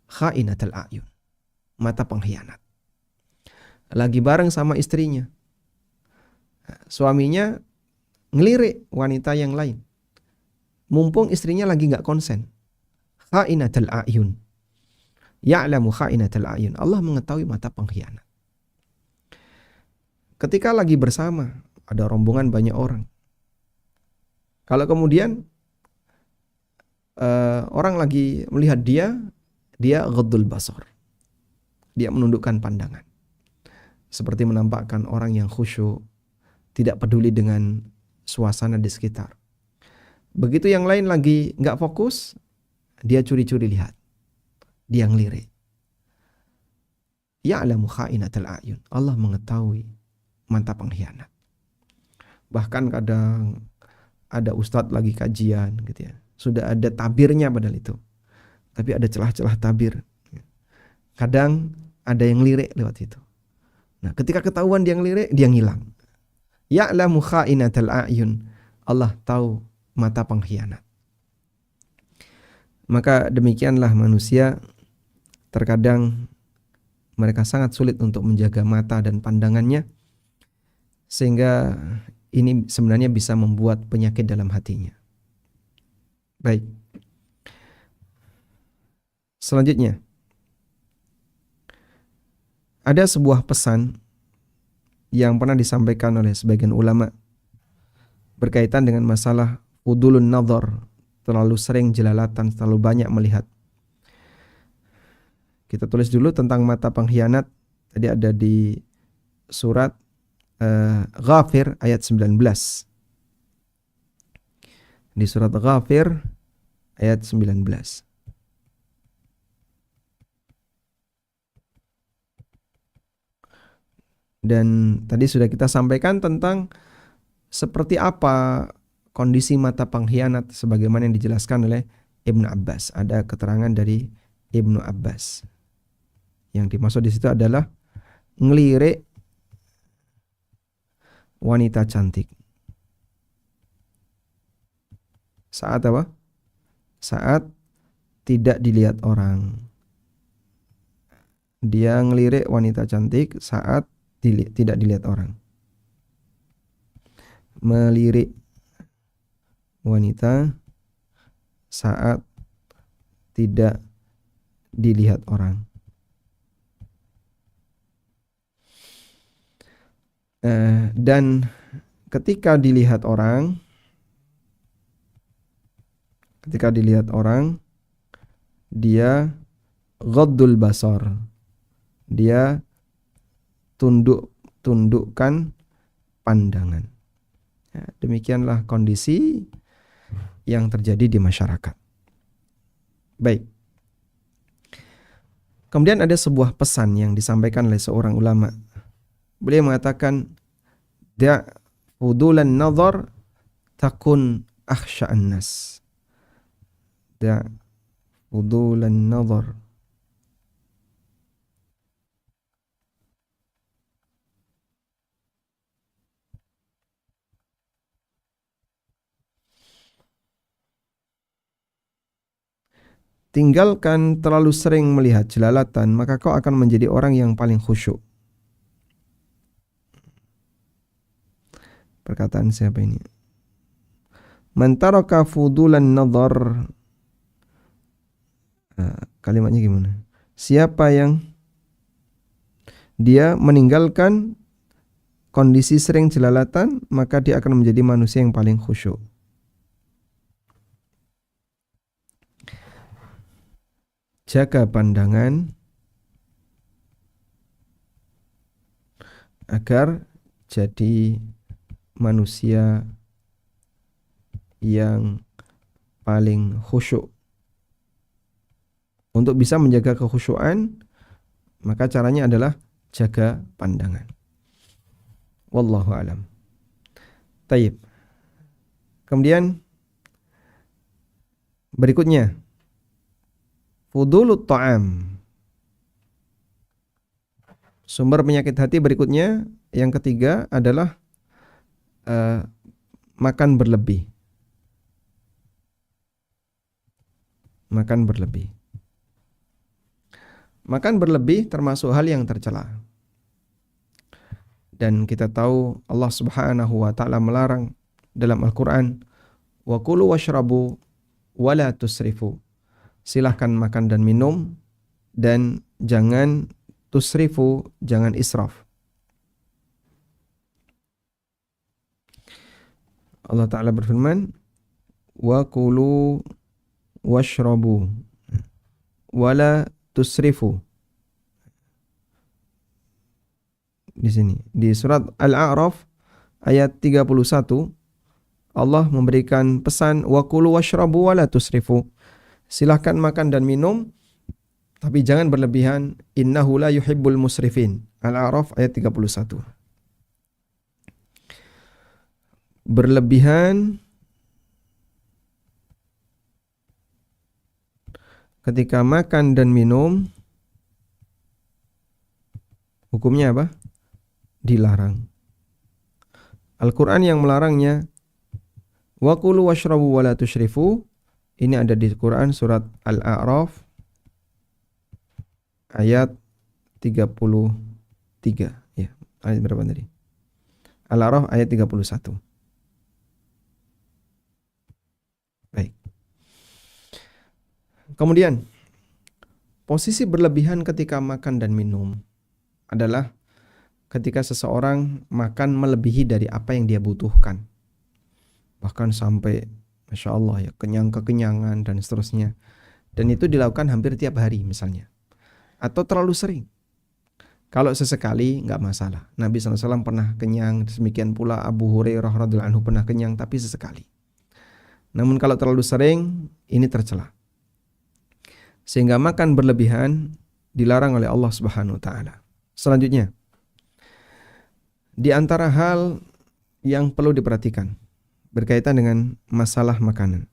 S1: khainatul a'yun, mata pengkhianat, lagi bareng sama istrinya, suaminya ngelirik wanita yang lain, mumpung istrinya lagi nggak konsen, khainatul a'yun, ya'lamu khainatul a'yun, Allah mengetahui mata pengkhianat. Ketika lagi bersama, ada rombongan banyak orang. Kalau kemudian orang lagi melihat dia ghaddul basar. Dia menundukkan pandangan. Seperti menampakkan orang yang khusyuk, tidak peduli dengan suasana di sekitar. Begitu yang lain lagi nggak fokus, dia curi-curi lihat. Dia ngelirik. Ya'lamu kha'inatul a'yun. Allah mengetahui mata pengkhianat. Bahkan kadang ada ustadz lagi kajian gitu ya. Sudah ada tabirnya padahal itu. Tapi ada celah-celah tabir. Kadang ada yang lirik lewat itu. Nah, ketika ketahuan dia ngelirik, dia ngilang. Ya'lamu kha'inatul a'yun. Allah tahu mata pengkhianat. Maka demikianlah manusia, terkadang mereka sangat sulit untuk menjaga mata dan pandangannya, sehingga ini sebenarnya bisa membuat penyakit dalam hatinya. Baik. Selanjutnya, ada sebuah pesan yang pernah disampaikan oleh sebagian ulama berkaitan dengan masalah udulun nazar, terlalu sering jelalatan, terlalu banyak melihat. Kita tulis dulu tentang mata pengkhianat. Tadi ada di surat Ghafir ayat 19. Di surat Ghafir ayat 19. Dan tadi sudah kita sampaikan tentang seperti apa kondisi mata pengkhianat sebagaimana yang dijelaskan oleh Ibnu Abbas. Ada keterangan dari Ibnu Abbas. Yang dimaksud di situ adalah ngelirik wanita cantik. Saat apa? Saat tidak dilihat orang. Dia ngelirik wanita cantik saat tidak dilihat orang. Melirik wanita saat tidak dilihat orang. Dan ketika dilihat orang, dia ghaddul basar, dia tundukkan pandangan. Ya, demikianlah kondisi yang terjadi di masyarakat. Baik. Kemudian ada sebuah pesan yang disampaikan oleh seorang ulama. Beliau mengatakan, da' fudulan nazar takun akhsha'an nas. Da' fudulan nazar tinggalkan terlalu sering melihat jelalatan, maka kau akan menjadi orang yang paling khusyuk. Perkataan siapa ini? Man taraka fudulan nadhar. Kalimatnya gimana? Siapa yang dia meninggalkan kondisi sering jelalatan, maka dia akan menjadi manusia yang paling khusyuk. Jaga pandangan agar jadi manusia yang paling khusyuk. Untuk bisa menjaga kekhusyuan, maka caranya adalah jaga pandangan. Wallahu alam. Taib. Kemudian berikutnya, fudulut ta'am. Sumber penyakit hati berikutnya, yang ketiga adalah makan berlebih. Makan berlebih. Makan berlebih termasuk hal yang tercela. Dan kita tahu Allah Subhanahu wa taala melarang dalam Al-Qur'an, wa kulu washrabu wa la tusrifu. Silahkan makan dan minum dan jangan tusrifu, jangan israf. Allah taala berfirman, wa kulu washrabu wa la tusrifu. Di sini di surat Al-A'raf ayat 31 Allah memberikan pesan wa kulu washrabu wa la tusrifu. Silahkan makan dan minum tapi jangan berlebihan, innahu la yuhibbul musrifin. Al-A'raf ayat 31. Berlebihan ketika makan dan minum hukumnya apa? Dilarang. Al-Quran yang melarangnya, wa kulu washrabu wa la tusyrifu. Ini ada di Quran surat Al-A'raf ayat 33. Ya, ayat berapa tadi? Al-A'raf ayat 31. Baik. Kemudian, posisi berlebihan ketika makan dan minum adalah ketika seseorang makan melebihi dari apa yang dia butuhkan. Bahkan sampai, Masya Allah ya, kekenyangan dan seterusnya. Dan itu dilakukan hampir tiap hari misalnya. Atau terlalu sering. Kalau sesekali nggak masalah. Nabi SAW pernah kenyang, demikian pula Abu Hurairah radhiyallahu anhu pernah kenyang, tapi sesekali. Namun kalau terlalu sering, ini tercela. Sehingga makan berlebihan dilarang oleh Allah Subhanahu wa taala. Selanjutnya, di antara hal yang perlu diperhatikan berkaitan dengan masalah makanan.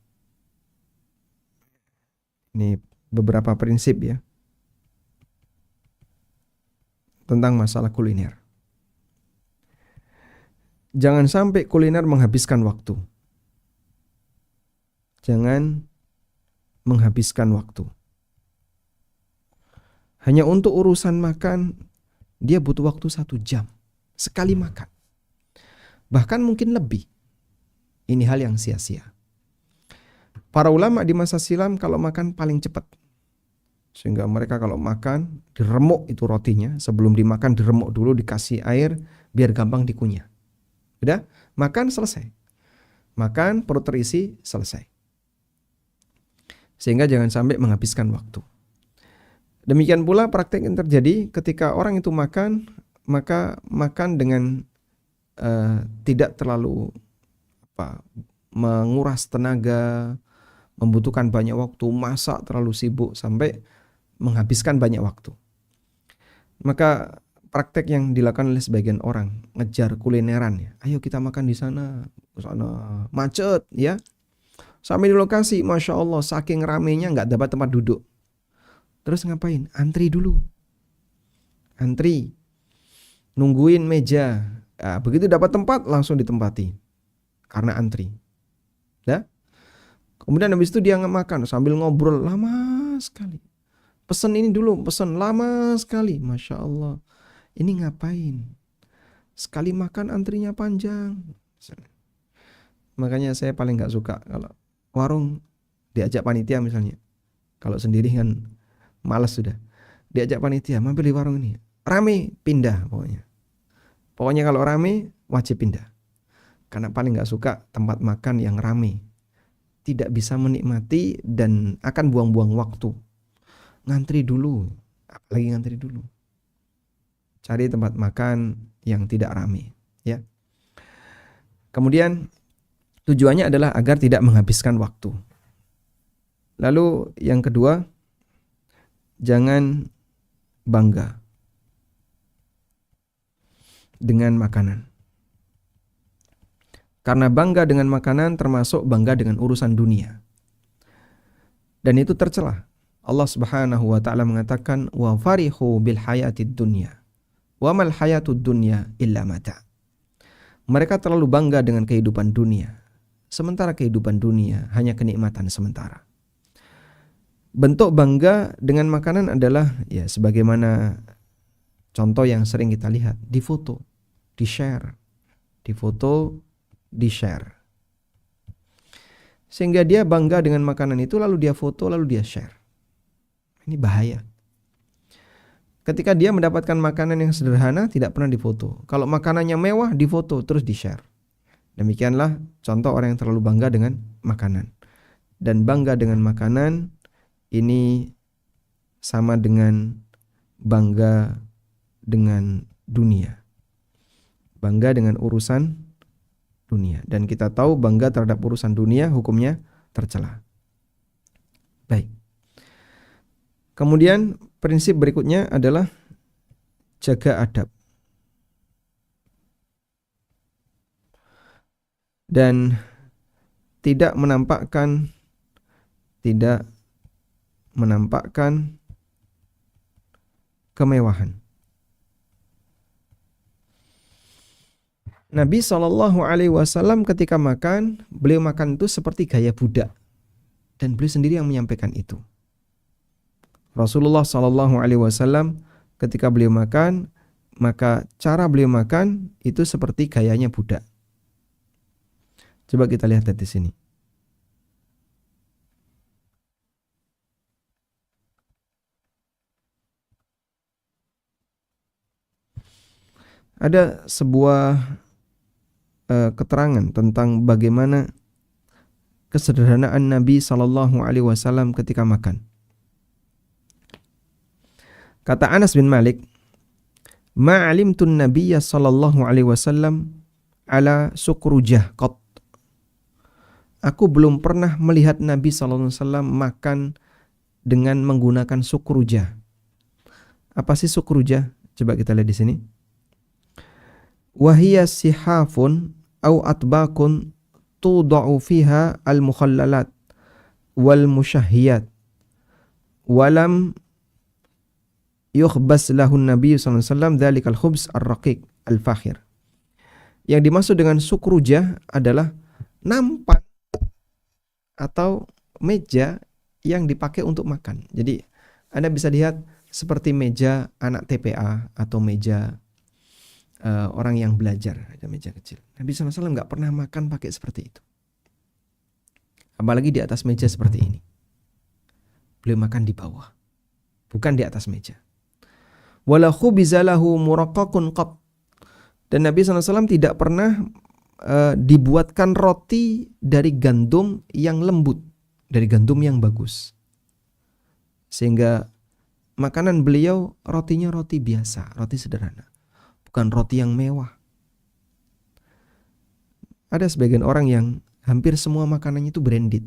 S1: Ini beberapa prinsip ya tentang masalah kuliner. Jangan sampai kuliner menghabiskan waktu. Jangan menghabiskan waktu. Hanya untuk urusan makan, dia butuh waktu 1 jam. Sekali makan. Bahkan mungkin lebih. Ini hal yang sia-sia. Para ulama di masa silam kalau makan paling cepat. Sehingga mereka kalau makan, diremuk itu rotinya. Sebelum dimakan diremuk dulu, dikasih air, biar gampang dikunyah. Udah, makan selesai. Makan, perut terisi, selesai. Sehingga jangan sampai menghabiskan waktu. Demikian pula praktek yang terjadi ketika orang itu makan, maka makan dengan tidak terlalu menguras tenaga, membutuhkan banyak waktu, masak terlalu sibuk sampai menghabiskan banyak waktu. Maka praktek yang dilakukan oleh sebagian orang, ngejar kulineran ya. Ayo kita makan di sana macet ya. Sampai di lokasi, Masya Allah, saking ramenya nggak dapat tempat duduk. Terus ngapain? Antri dulu. Antri. Nungguin meja. Nah, begitu dapat tempat langsung ditempati. Karena antri. Ya? Kemudian habis itu dia makan sambil ngobrol lama lama sekali. Pesan ini dulu, pesan lama sekali. Masya Allah. Ini ngapain? Sekali makan antrinya panjang. Makanya saya paling gak suka kalau warung diajak panitia misalnya. Kalau sendiri kan malas sudah. Diajak panitia, mampir di warung ini. Rame, pindah pokoknya. Pokoknya kalau rame, wajib pindah. Karena paling gak suka tempat makan yang rame. Tidak bisa menikmati dan akan buang-buang waktu. Ngantri dulu. Apalagi ngantri dulu. Cari tempat makan yang tidak rame. Ya. Kemudian tujuannya adalah agar tidak menghabiskan waktu. Lalu yang kedua, jangan bangga dengan makanan. Karena bangga dengan makanan termasuk bangga dengan urusan dunia. Dan itu tercela. Allah Subhanahu wa taala mengatakan wa farihu bil hayatid dunya. Wa mal hayatud dunya illa mata. Mereka terlalu bangga dengan kehidupan dunia. Sementara kehidupan dunia hanya kenikmatan sementara. Bentuk bangga dengan makanan adalah ya sebagaimana contoh yang sering kita lihat, di foto, di share, di foto, di share. Sehingga dia bangga dengan makanan itu, lalu dia foto, lalu dia share. Ini bahaya. Ketika dia mendapatkan makanan yang sederhana, tidak pernah difoto. Kalau makanannya mewah, difoto, terus di share. Demikianlah contoh orang yang terlalu bangga dengan makanan. Dan bangga dengan makanan ini sama dengan bangga dengan dunia. Bangga dengan urusan dunia. Dan kita tahu bangga terhadap urusan dunia hukumnya tercela. Baik. Kemudian prinsip berikutnya adalah jaga adab. Dan tidak menampakkan kemewahan. Nabi SAW ketika makan, beliau makan itu seperti gaya budak. Dan beliau sendiri yang menyampaikan itu. Rasulullah SAW ketika beliau makan, maka cara beliau makan itu seperti gayanya budak. Coba kita lihat di sini. Ada sebuah keterangan tentang bagaimana kesederhanaan Nabi SAW ketika makan. Kata Anas bin Malik, "Ma'alimtun Nabiyya sallallahu alaihi wasallam ala sukrujah qat." Aku belum pernah melihat Nabi sallallahu alaihi wasallam makan dengan menggunakan sukrujah. Apa sih sukrujah? Coba kita lihat di sini. Wahiyya sihafun au atbaqun tudau fiha al-mukhallalat wal musyahhiyat walam yukhbas lahun Nabi sallallahu alaihi wasallam dzalikal khubz ar-raqiq al-fakhir. Yang dimaksud dengan sukrujah adalah nampan atau meja yang dipakai untuk makan. Jadi Anda bisa lihat seperti meja anak TPA atau meja orang yang belajar, ada meja kecil. Nabi SAW nggak pernah makan pakai seperti itu. Apalagi di atas meja seperti ini. Beliau makan di bawah, bukan di atas meja. Wala khubizalahu muraqqaqun qat. Dan Nabi SAW tidak pernah dibuatkan roti dari gandum yang lembut, dari gandum yang bagus. Sehingga makanan beliau rotinya roti biasa, roti sederhana. Bukan roti yang mewah. Ada sebagian orang yang hampir semua makanannya itu branded.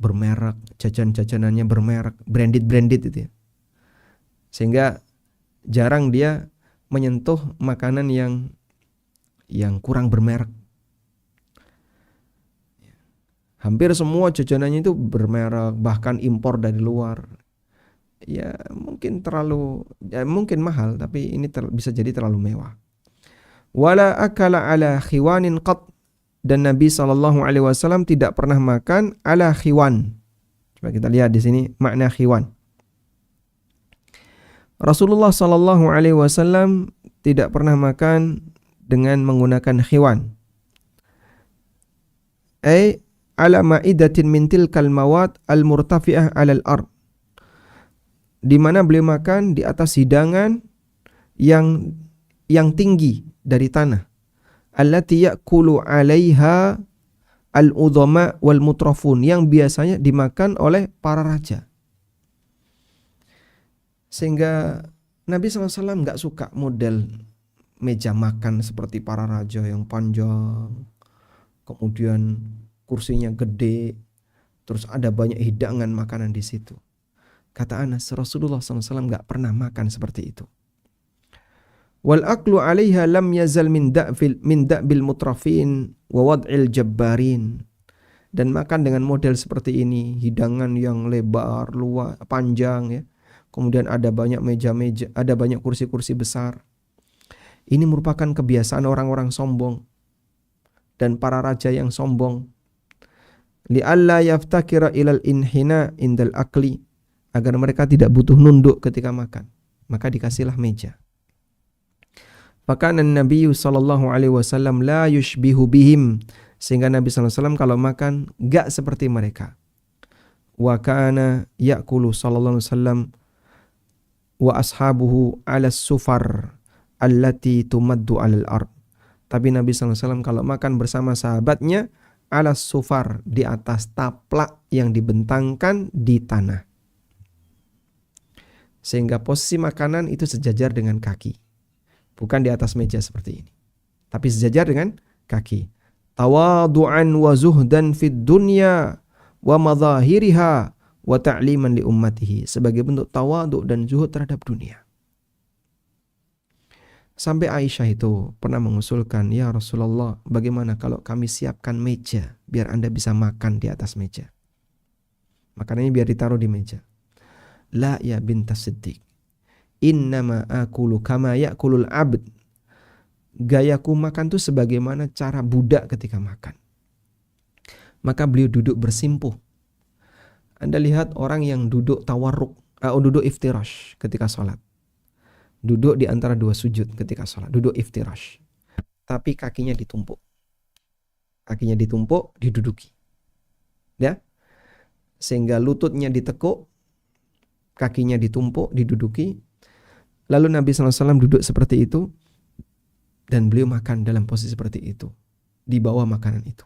S1: Bermerek, jajan-jajanannya bermerek, branded itu ya. Sehingga jarang dia menyentuh makanan yang kurang bermerek. Hampir semua jajanannya itu bermerek, bahkan impor dari luar. Ya mungkin mungkin mahal, tapi ini bisa jadi terlalu mewah. Wala akala ala khiwanin qat. Dan Nabi SAW tidak pernah makan ala khiwan. Coba kita lihat di sini makna khiwan. Rasulullah Shallallahu Alaihi Wasallam tidak pernah makan dengan menggunakan khiwan. Ala ma'idatin min tilkal mawad al-murtafi'ah alal ard. Di mana beliau makan di atas hidangan yang tinggi dari tanah. Allati ya'kulu 'alaiha al-udhama wal mutrafun, yang biasanya dimakan oleh para raja. Sehingga Nabi SAW nggak suka model meja makan seperti para raja yang panjang, kemudian kursinya gede, terus ada banyak hidangan makanan di situ. Kata Anas, Rasulullah SAW nggak pernah makan seperti itu. Wal aklu 'alaiha lam yazal min da'bil mutrafin wa wad'il jabbarin. Dan makan dengan model seperti ini, hidangan yang lebar, luas, panjang ya. Kemudian ada banyak meja-meja, ada banyak kursi-kursi besar. Ini merupakan kebiasaan orang-orang sombong dan para raja yang sombong. Li'alla yaftakira ilal inhina indal akli, agar mereka tidak butuh nunduk ketika makan, maka dikasihlah meja. Fakana Nabi sallallahu alaihi wasallam la yushbihu bihim, sehingga Nabi sallallahu alaihi wasallam kalau makan enggak seperti mereka. Wa kana ya'kulu sallallahu alaihi wasallam wa ashabuhu 'ala sufar allati tumaddu 'alal ard. Tapi Nabi sallallahu alaihi wasallam kalau makan bersama sahabatnya 'ala sufar, di atas taplak yang dibentangkan di tanah. Sehingga posisi makanan itu sejajar dengan kaki. Bukan di atas meja seperti ini, tapi sejajar dengan kaki. Tawadu'an wa zuhdan fid dunya wa madhahiriha wa ta'liman li ummatihi, sebagai bentuk tawadu dan zuhud terhadap dunia. Sampai Aisyah itu pernah mengusulkan, ya Rasulullah, bagaimana kalau kami siapkan meja biar Anda bisa makan di atas meja, makanannya biar ditaruh di meja. La ya bintas Siddiq, innama akulu kama ya'kulul abd. Gayaku makan tuh sebagaimana cara budak ketika makan. Maka beliau duduk bersimpuh. Anda lihat orang yang duduk tawarruk, duduk iftirash ketika sholat. Duduk di antara dua sujud ketika sholat, duduk iftirash. Tapi kakinya ditumpuk. Kakinya ditumpuk, diduduki. Ya. Sehingga lututnya ditekuk, kakinya ditumpuk, diduduki. Lalu Nabi SAW duduk seperti itu, dan beliau makan dalam posisi seperti itu, di bawah makanan itu.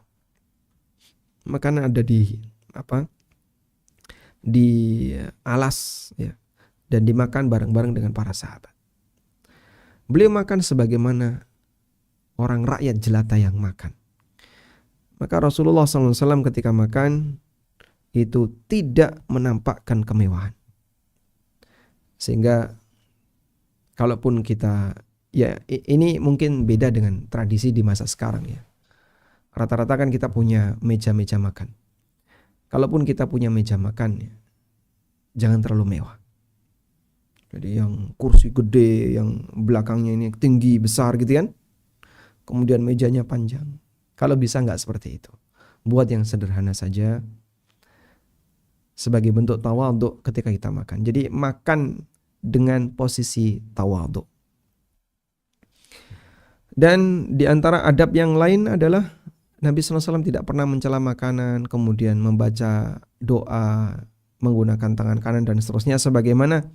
S1: Makanan ada di alas ya, dan dimakan bareng-bareng dengan para sahabat. Beliau makan sebagaimana orang rakyat jelata yang makan. Maka Rasulullah SAW ketika makan itu tidak menampakkan kemewahan. Sehingga kalaupun kita, ya ini mungkin beda dengan tradisi di masa sekarang ya. Rata-rata kan kita punya meja-meja makan. Kalaupun kita punya meja makan ya, jangan terlalu mewah. Jadi yang kursi gede, yang belakangnya ini tinggi, besar gitu kan. Kemudian mejanya panjang. Kalau bisa enggak seperti itu. Buat yang sederhana saja, sebagai bentuk tawadhu ketika kita makan. Jadi makan dengan posisi tawadhu. Dan di antara adab yang lain adalah Nabi SAW tidak pernah mencela makanan, kemudian membaca doa menggunakan tangan kanan dan seterusnya, sebagaimana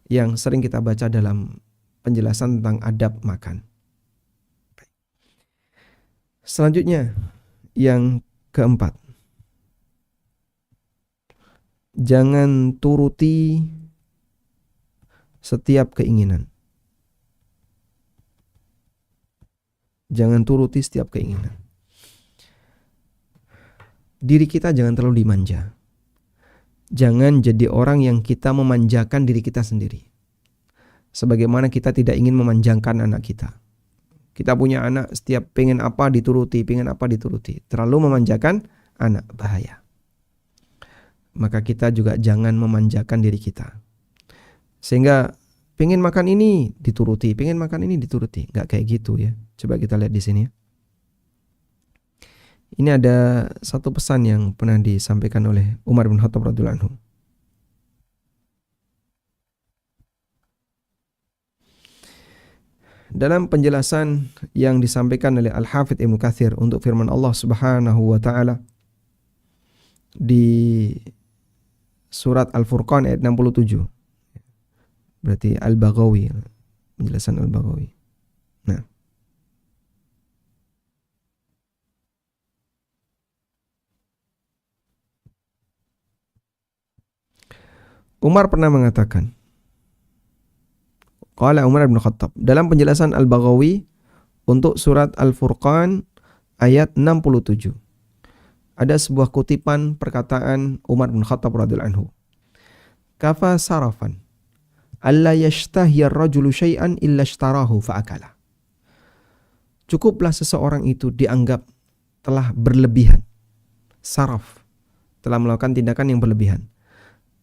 S1: yang sering kita baca dalam penjelasan tentang adab makan. Selanjutnya yang keempat, jangan turuti setiap keinginan. Jangan turuti setiap keinginan. Diri kita jangan terlalu dimanja. Jangan jadi orang yang kita memanjakan diri kita sendiri. Sebagaimana kita tidak ingin memanjakan anak kita. Kita punya anak, setiap pengen apa dituruti, pengen apa dituruti. Terlalu memanjakan anak, bahaya. Maka kita juga jangan memanjakan diri kita. Sehingga pengen makan ini dituruti, pengen makan ini dituruti. Nggak kayak gitu ya. Coba kita lihat di sini. Ini ada satu pesan yang pernah disampaikan oleh Umar bin Khattab radhiyallahu anhu. Dalam penjelasan yang disampaikan oleh Al-Hafidz Ibnu Katsir untuk firman Allah Subhanahu wa taala di surat Al-Furqan ayat 67. Berarti Al-Baghawi, penjelasan Al-Baghawi. Nah, Umar pernah mengatakan, qala Umar bin Khattab, dalam penjelasan Al-Baghawi untuk surat Al-Furqan ayat 67. Ada sebuah kutipan perkataan Umar bin Khattab radhiyallahu anhu. Kafa sarafan alla yashtahiya ar-rajulu syai'an illa ishtarahu fa'akala. Cukuplah seseorang itu dianggap telah berlebihan. Saraf, telah melakukan tindakan yang berlebihan.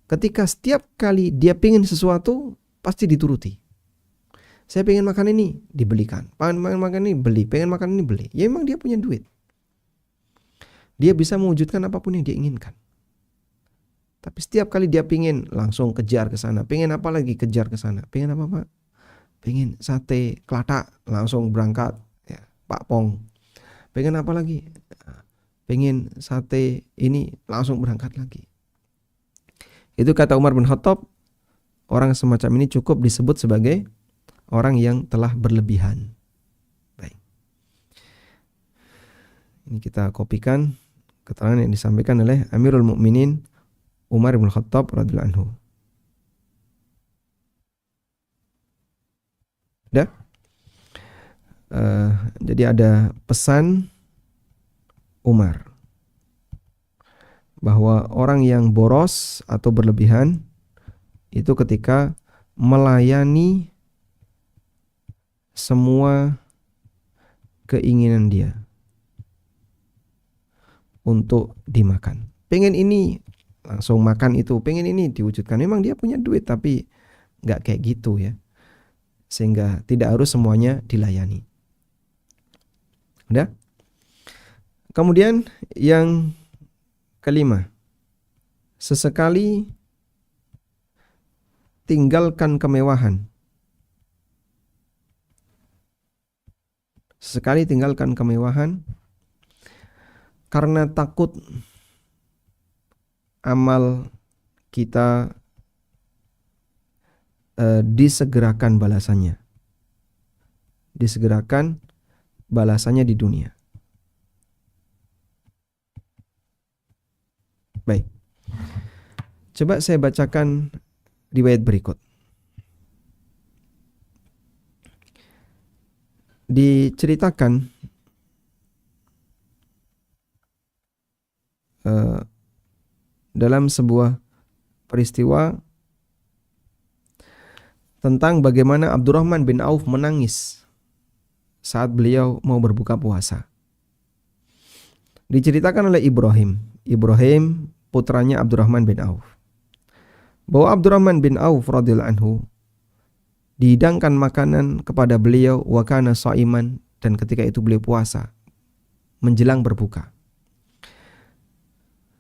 S1: Ketika setiap kali dia pengen sesuatu, pasti dituruti. Saya pengen makan ini, dibelikan. Pengen makan ini, beli. Pengen makan ini, beli. Ya memang dia punya duit. Dia bisa mewujudkan apapun yang dia inginkan. Tapi setiap kali dia pengen, langsung kejar ke sana. Pengen apa lagi, kejar ke sana. Pengen apa, Pak? Pengen sate kelatak, langsung berangkat. Ya, Pak Pong. Pengen apa lagi? Pengen sate ini, langsung berangkat lagi. Itu kata Umar bin Khattab, orang semacam ini cukup disebut sebagai orang yang telah berlebihan. Baik. Ini kita kopikan keterangan yang disampaikan oleh Amirul Mukminin Umar bin Khattab radhiyallahu anhu. Udah? Jadi ada pesan Umar bahwa orang yang boros atau berlebihan itu ketika melayani semua keinginan dia untuk dimakan. Pengen ini, langsung makan itu. Pengen ini, diwujudkan. Memang dia punya duit, tapi gak kayak gitu ya. Sehingga tidak harus semuanya dilayani. Udah? Kemudian yang kelima, sesekali tinggalkan kemewahan. Sesekali tinggalkan kemewahan karena takut amal kita disegerakan balasannya. Disegerakan balasannya di dunia. Baik. Coba saya bacakan riwayat berikut. Diceritakan dalam sebuah peristiwa tentang bagaimana Abdurrahman bin Auf menangis saat beliau mau berbuka puasa. Diceritakan oleh Ibrahim putranya Abdurrahman bin Auf, bahwa Abdurrahman bin Auf radhiyallahu anhu dihidangkan makanan kepada beliau wa kana shaiman, dan ketika itu beliau puasa menjelang berbuka.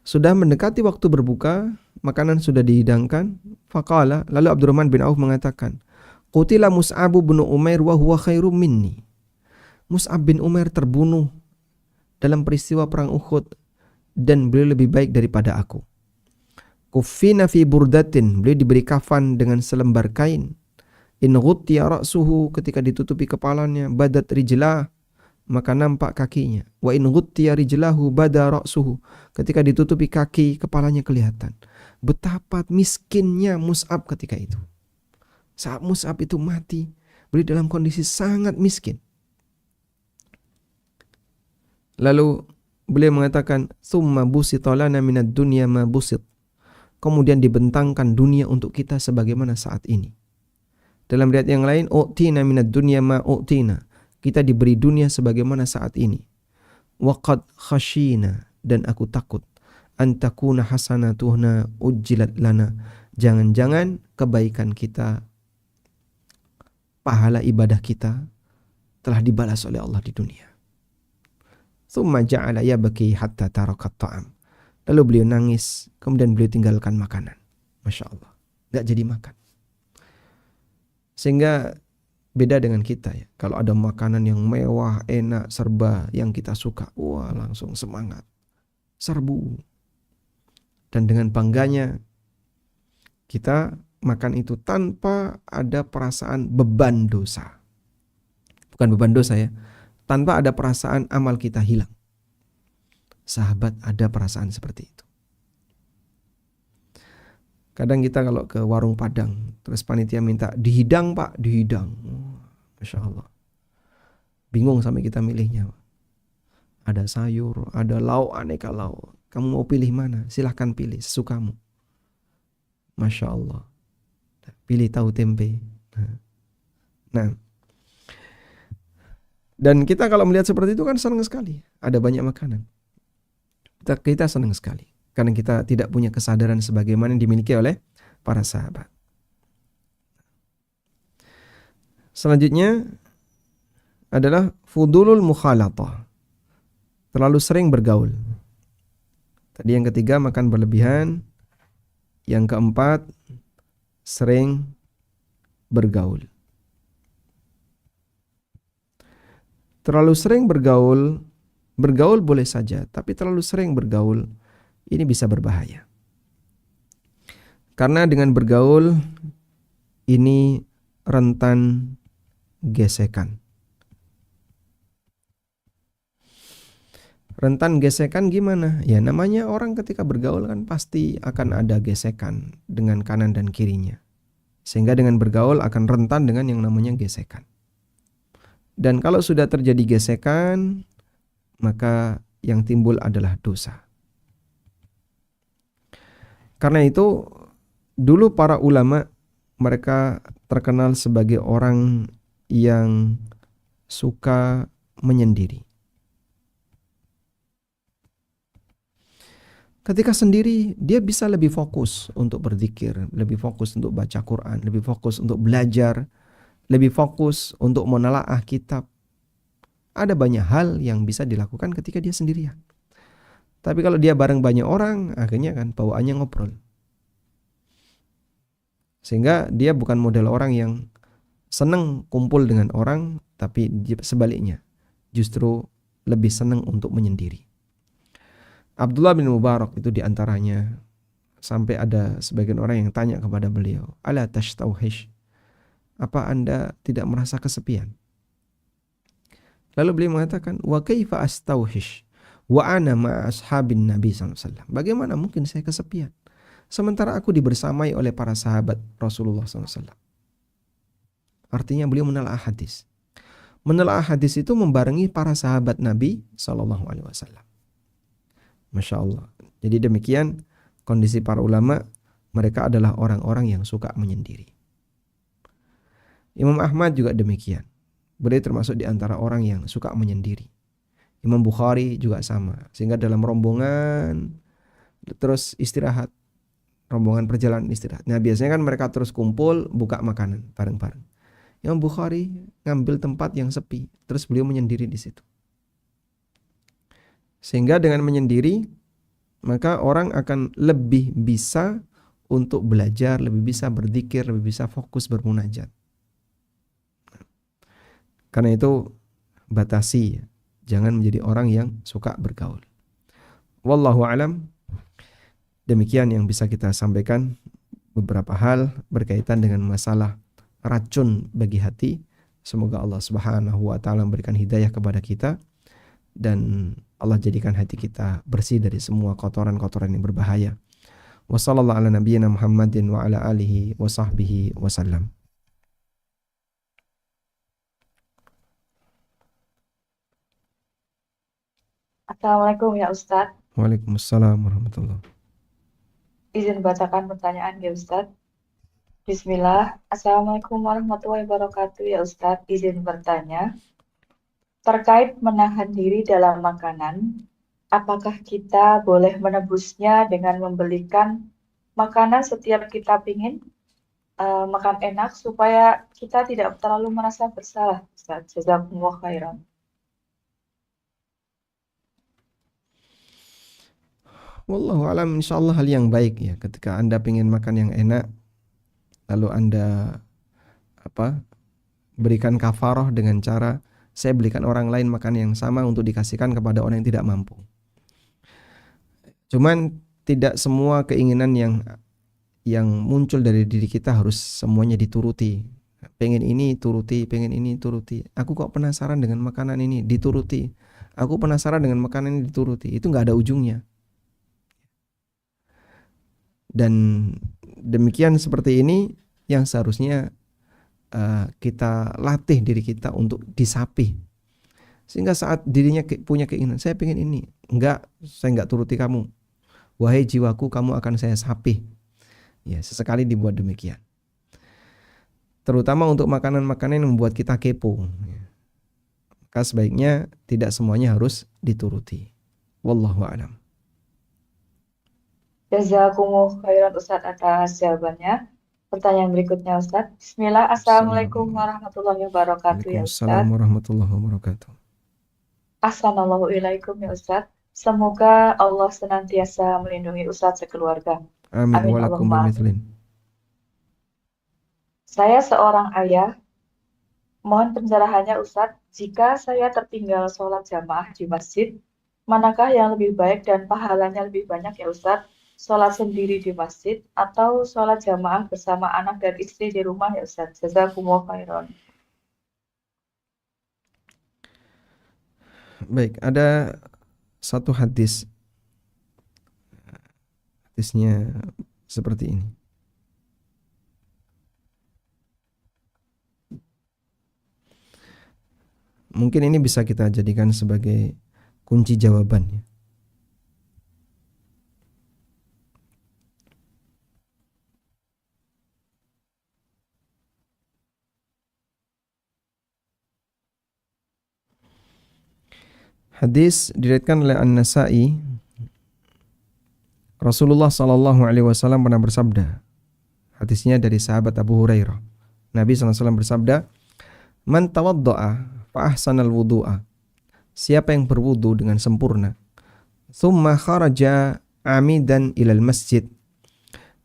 S1: Sudah mendekati waktu berbuka, makanan sudah dihidangkan. Faqala, lalu Abdurrahman bin Auf mengatakan, qutila Mus'ab bin Umair wa huwa khairum minni. Mus'ab bin Umair terbunuh dalam peristiwa perang Uhud dan beliau lebih baik daripada aku. Kuffina fi burdatin, beliau diberi kafan dengan selembar kain. In ghuttiya ra'suhu, ketika ditutupi kepalanya, badat rijlah, maka nampak kakinya. Wa in ghuttiya rijlahu bada ra'suhu, ketika ditutupi kaki, kepalanya kelihatan. Betapa miskinnya Mus'ab ketika itu. Saat Mus'ab itu mati, beliau dalam kondisi sangat miskin. Lalu beliau mengatakan, "Tsumma busita lana minad dunya ma busit." Kemudian dibentangkan dunia untuk kita sebagaimana saat ini. Dalam riwayat yang lain, "U'tina minad dunya ma u'tina." Kita diberi dunia sebagaimana saat ini. Wa qad khashina, dan aku takut, an takuna hasanatuhna ujjilat lana. Jangan-jangan kebaikan kita, pahala ibadah kita telah dibalas oleh Allah di dunia. Thumma ja'ala yabki hatta tarakat ta'am. Lalu beliau nangis, kemudian beliau tinggalkan makanan. Masya Allah, gak jadi makan. Sehingga beda dengan kita ya. Kalau ada makanan yang mewah, enak, serba yang kita suka, wah langsung semangat, serbu. Dan dengan bangganya kita makan itu tanpa ada perasaan beban dosa. Bukan beban dosa ya, tanpa ada perasaan amal kita hilang. Sahabat ada perasaan seperti itu. Kadang kita kalau ke warung Padang, terus panitia minta dihidang pak, dihidang. Masya Allah. Bingung sampai kita milihnya. Ada sayur, ada lauk, aneka lauk. Kamu mau pilih mana? Silahkan pilih, sesukamu. Masya Allah. Pilih tahu tempe. Nah. Dan kita kalau melihat seperti itu kan senang sekali. Ada banyak makanan. Kita senang sekali. Karena kita tidak punya kesadaran sebagaimana yang dimiliki oleh para sahabat. Selanjutnya adalah fudulul mukhalatah. Terlalu sering bergaul. Tadi yang ketiga makan berlebihan. Yang keempat sering bergaul. Terlalu sering bergaul boleh saja, tapi terlalu sering bergaul ini bisa berbahaya. Karena dengan bergaul ini rentan gesekan. Rentan gesekan gimana? Ya namanya orang ketika bergaul kan pasti akan ada gesekan dengan kanan dan kirinya. Sehingga dengan bergaul akan rentan dengan yang namanya gesekan. Dan kalau sudah terjadi gesekan, maka yang timbul adalah dosa. Karena itu dulu para ulama mereka terkenal sebagai orang yang suka menyendiri. Ketika sendiri dia bisa lebih fokus untuk berzikir, lebih fokus untuk baca Quran, lebih fokus untuk belajar, lebih fokus untuk menelaah kitab. Ada banyak hal yang bisa dilakukan ketika dia sendirian. Tapi kalau dia bareng banyak orang, akhirnya kan bawaannya ngobrol. Sehingga dia bukan model orang yang senang kumpul dengan orang, tapi sebaliknya. Justru lebih senang untuk menyendiri. Abdullah bin Mubarak itu diantaranya. Sampai ada sebagian orang yang tanya kepada beliau, Ala tashtauhish? Apa Anda tidak merasa kesepian? Lalu beliau mengatakan, Wa kaifa astauhish? Wa ana ma ashabin Nabi SAW. Bagaimana mungkin saya kesepian? Sementara aku dibersamai oleh para sahabat Rasulullah SAW. Artinya beliau menelaah hadis. Menelaah hadis itu membarengi para sahabat Nabi SAW. Masya Allah. Jadi demikian kondisi para ulama. Mereka adalah orang-orang yang suka menyendiri. Imam Ahmad juga demikian. Beliau termasuk di antara orang yang suka menyendiri. Imam Bukhari juga sama. Sehingga dalam rombongan terus istirahat. Rombongan perjalanan istirahat. Nah biasanya kan mereka terus kumpul buka makanan bareng-bareng. Imam Bukhari ngambil tempat yang sepi. Terus beliau menyendiri di situ. Sehingga dengan menyendiri maka orang akan lebih bisa untuk belajar, lebih bisa berzikir, lebih bisa fokus bermunajat. Karena itu batasi. Jangan menjadi orang yang suka bergaul. Wallahu alam. Demikian yang bisa kita sampaikan, beberapa hal berkaitan dengan masalah racun bagi hati. Semoga Allah Subhanahu wa taala memberikan hidayah kepada kita dan Allah jadikan hati kita bersih dari semua kotoran-kotoran yang berbahaya. Wassallallahu ala nabiyyina Muhammadin wa ala alihi wa sahbihi wasallam.
S2: Assalamualaikum ya Ustadz.
S1: Waalaikumsalam warahmatullahi.
S2: Izin bacakan pertanyaan ya Ustadz. Bismillah. Assalamualaikum warahmatullahi wabarakatuh ya Ustadz. Izin bertanya. Terkait menahan diri dalam makanan, apakah kita boleh menebusnya dengan membelikan makanan setiap kita pingin makan enak supaya kita tidak terlalu merasa bersalah Ustadz. Jazakumullah khairan.
S1: Wallahu alam, insyaallah hal yang baik ya. Ketika Anda ingin makan yang enak, lalu Anda berikan kafaroh dengan cara saya belikan orang lain makan yang sama untuk dikasihkan kepada orang yang tidak mampu. Cuman tidak semua keinginan yang muncul dari diri kita harus semuanya dituruti. Pengen ini turuti, pengen ini turuti. Aku kok penasaran dengan makanan ini, dituruti. Aku penasaran dengan makanan ini, dituruti. Itu nggak ada ujungnya. Dan demikian seperti ini yang seharusnya kita latih diri kita untuk disapi, sehingga saat dirinya punya keinginan, saya pengen ini, saya enggak turuti kamu, wahai jiwaku, kamu akan saya sapi. Ya, sesekali dibuat demikian, terutama untuk makanan-makanan yang membuat kita kepo. Maka sebaiknya tidak semuanya harus dituruti. Wallahu a'lam.
S2: Jazakumullah khairan Ustadz atas jawabannya. Pertanyaan berikutnya Ustadz. Bismillah. Assalamualaikum warahmatullahi wabarakatuh ya
S1: Waalaikumsalam
S2: Ustadz.
S1: warahmatullahi wabarakatuh.
S2: Assalamualaikum ya Ustadz. Semoga Allah senantiasa melindungi Ustadz sekeluarga.
S1: Amin
S2: Amin
S1: walakum
S2: Allahumma amin.
S1: bimithlin.
S2: Saya seorang ayah. Mohon pencerahannya Ustadz. Jika saya tertinggal sholat jamaah di masjid, manakah yang lebih baik dan pahalanya lebih banyak ya Ustadz? Sholat sendiri di masjid atau sholat jamaah bersama anak dan istri di rumah ya Ustadz? Jazakumullah khairan.
S1: Baik, ada satu hadisnya seperti ini. Mungkin ini bisa kita jadikan sebagai kunci jawabannya. Hadis diriwayatkan oleh An-Nasa'i. Rasulullah sallallahu alaihi wasallam pernah bersabda. Hadisnya dari sahabat Abu Hurairah. Nabi sallallahu alaihi wasallam bersabda, "Man tawadda'a fa ahsanal wudu'a." Siapa yang berwudu dengan sempurna, thumma kharaja amidan ilal masjid.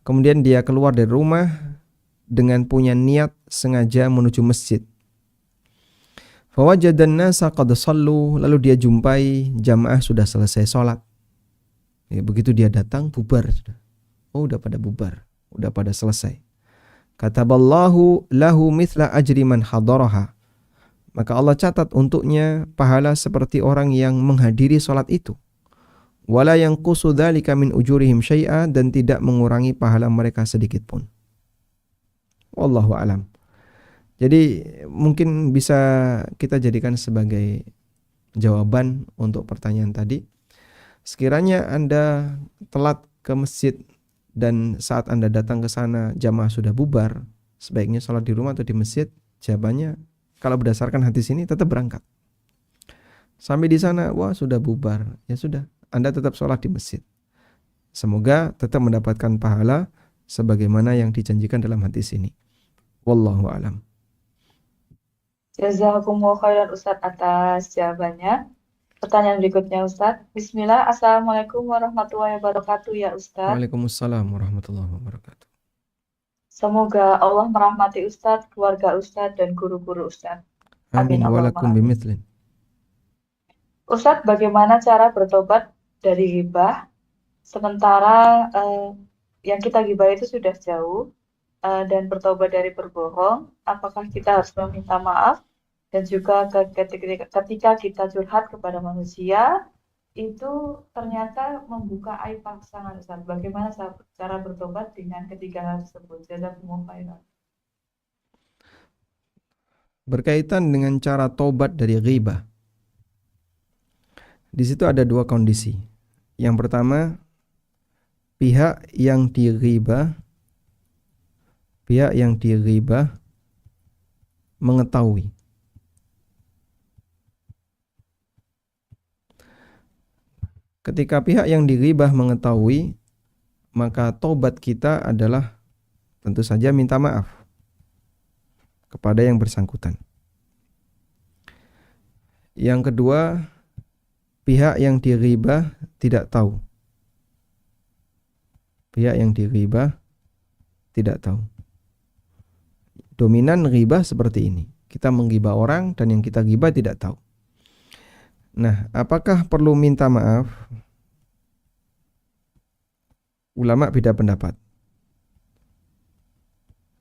S1: Kemudian dia keluar dari rumah dengan punya niat sengaja menuju masjid. Fawajadan nasa qad sallu, lalu dia jumpai jamaah sudah selesai sholat. Ya, begitu dia datang, bubar sudah. Oh, udah pada bubar, udah pada selesai. Kataballahu lahu mithla ajri man hadaraha. Maka Allah catat untuknya pahala seperti orang yang menghadiri sholat itu. Wala yanqusu dzalika min ujurihim syai'a, dan tidak mengurangi pahala mereka sedikit pun. Wallahu alam. Jadi mungkin bisa kita jadikan sebagai jawaban untuk pertanyaan tadi. Sekiranya Anda telat ke masjid dan saat Anda datang ke sana jamaah sudah bubar, sebaiknya sholat di rumah atau di masjid? Jawabannya, kalau berdasarkan hadis ini, tetap berangkat. Sampai di sana, wah sudah bubar, ya sudah, Anda tetap sholat di masjid. Semoga tetap mendapatkan pahala sebagaimana yang dijanjikan dalam hadis ini. Wallahu a'lam.
S2: Jazakumullah khairan Ustadz atas jawabannya. Pertanyaan berikutnya Ustadz. Bismillah. Assalamualaikum warahmatullahi wabarakatuh ya Ustadz.
S1: Waalaikumsalam warahmatullahi wabarakatuh.
S2: Semoga Allah merahmati Ustadz, keluarga Ustadz, dan guru-guru Ustadz.
S1: Amin walakum bimithlin.
S2: Ustadz, bagaimana cara bertobat dari ghibah sementara yang kita ghibah itu sudah jauh, dan bertobat dari berbohong? Apakah kita harus meminta maaf? Dan juga ketika kita curhat kepada manusia, itu ternyata membuka aib pasangan Ustaz. Bagaimana cara bertobat dengan ketiga hal tersebut? Jazakumullah khairan.
S1: Berkaitan dengan cara tobat dari ghibah, di situ ada dua kondisi. Yang pertama, pihak yang dighibah mengetahui. Ketika pihak yang dighibah mengetahui, maka tobat kita adalah tentu saja minta maaf kepada yang bersangkutan. Yang kedua, pihak yang dighibah tidak tahu. Pihak yang dighibah tidak tahu. Dominan ghibah seperti ini. Kita menggibah orang dan yang kita ghibah tidak tahu. Nah, apakah perlu minta maaf? Ulama beda pendapat.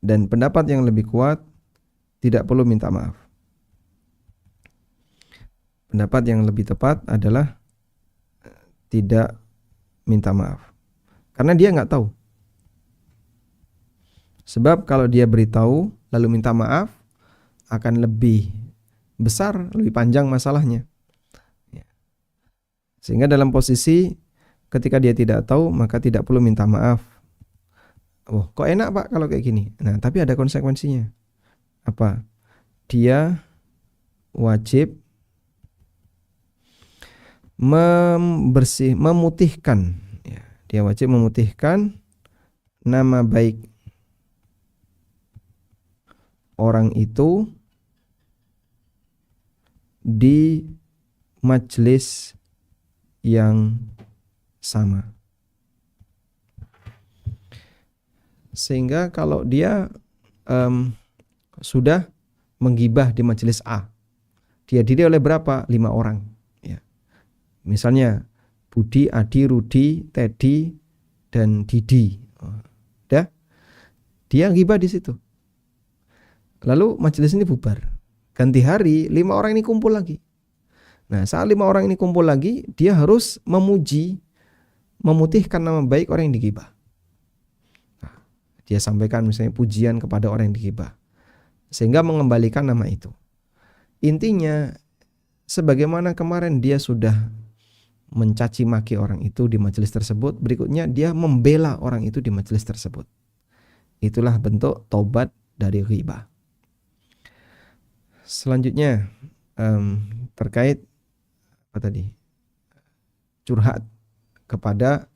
S1: Dan pendapat yang lebih kuat tidak perlu minta maaf. Pendapat yang lebih tepat adalah tidak minta maaf. Karena dia nggak tahu. Sebab kalau dia beritahu lalu minta maaf akan lebih besar, lebih panjang masalahnya. Sehingga dalam posisi ketika dia tidak tahu maka tidak perlu minta maaf. Oh, kok enak Pak kalau kayak gini? Nah, tapi ada konsekuensinya. Apa? Dia wajib memutihkan. Ya, dia wajib memutihkan nama baik orang itu di majelis yang sama. Sehingga kalau dia sudah menggibah di majelis A, dihadiri oleh berapa? 5 orang. Ya. Misalnya Budi, Adi, Rudi, Teddy, dan Didi. Udah, dia gibah di situ. Lalu majelis ini bubar. Ganti hari, 5 orang ini kumpul lagi. Nah, saat 5 orang ini kumpul lagi, dia harus memuji, memutihkan nama baik orang yang digibah. Nah, dia sampaikan misalnya pujian kepada orang yang digibah, sehingga mengembalikan nama itu. Intinya, sebagaimana kemarin dia sudah mencaci maki orang itu di majelis tersebut, berikutnya dia membela orang itu di majelis tersebut. Itulah bentuk taubat dari ghibah. Selanjutnya terkait apa tadi? Curhat kepada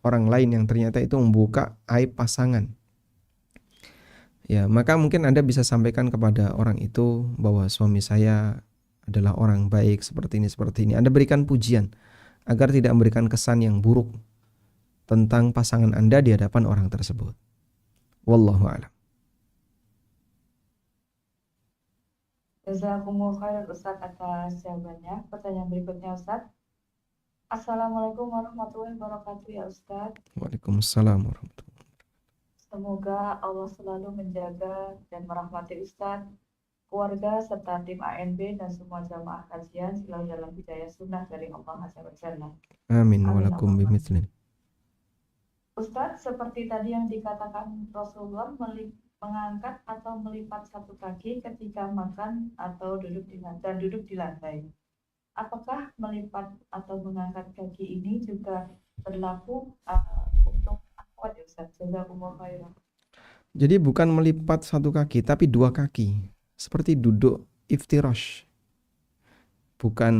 S1: orang lain yang ternyata itu membuka aib pasangan. Ya, maka mungkin Anda bisa sampaikan kepada orang itu bahwa suami saya adalah orang baik seperti ini seperti ini. Anda berikan pujian agar tidak memberikan kesan yang buruk tentang pasangan Anda di hadapan orang tersebut. Wallahu a'lam.
S2: Jazakumullah khairan Ustaz atas jawabannya. Pertanyaan berikutnya Ustaz. Assalamualaikum warahmatullahi wabarakatuh ya Ustaz.
S1: Waalaikumsalam warahmatullahi wabarakatuh.
S2: Semoga Allah selalu menjaga dan merahmati Ustaz, keluarga serta tim ANB dan semua jamaah kajian selalu dalam hidayah sunnah dari Allah Azza wa Jalla.
S1: Amin
S2: Amin
S1: walakum
S2: Allahumma.
S1: bimithlin.
S2: Ustaz, seperti tadi yang dikatakan Rasulullah mengangkat atau melipat satu kaki ketika makan atau duduk di lantai. Apakah melipat atau mengangkat kaki ini juga berlaku untuk akhwat ya Ustaz? Jazakumullah khairan.
S1: Jadi bukan melipat satu kaki tapi 2 kaki. Seperti duduk iftirash. Bukan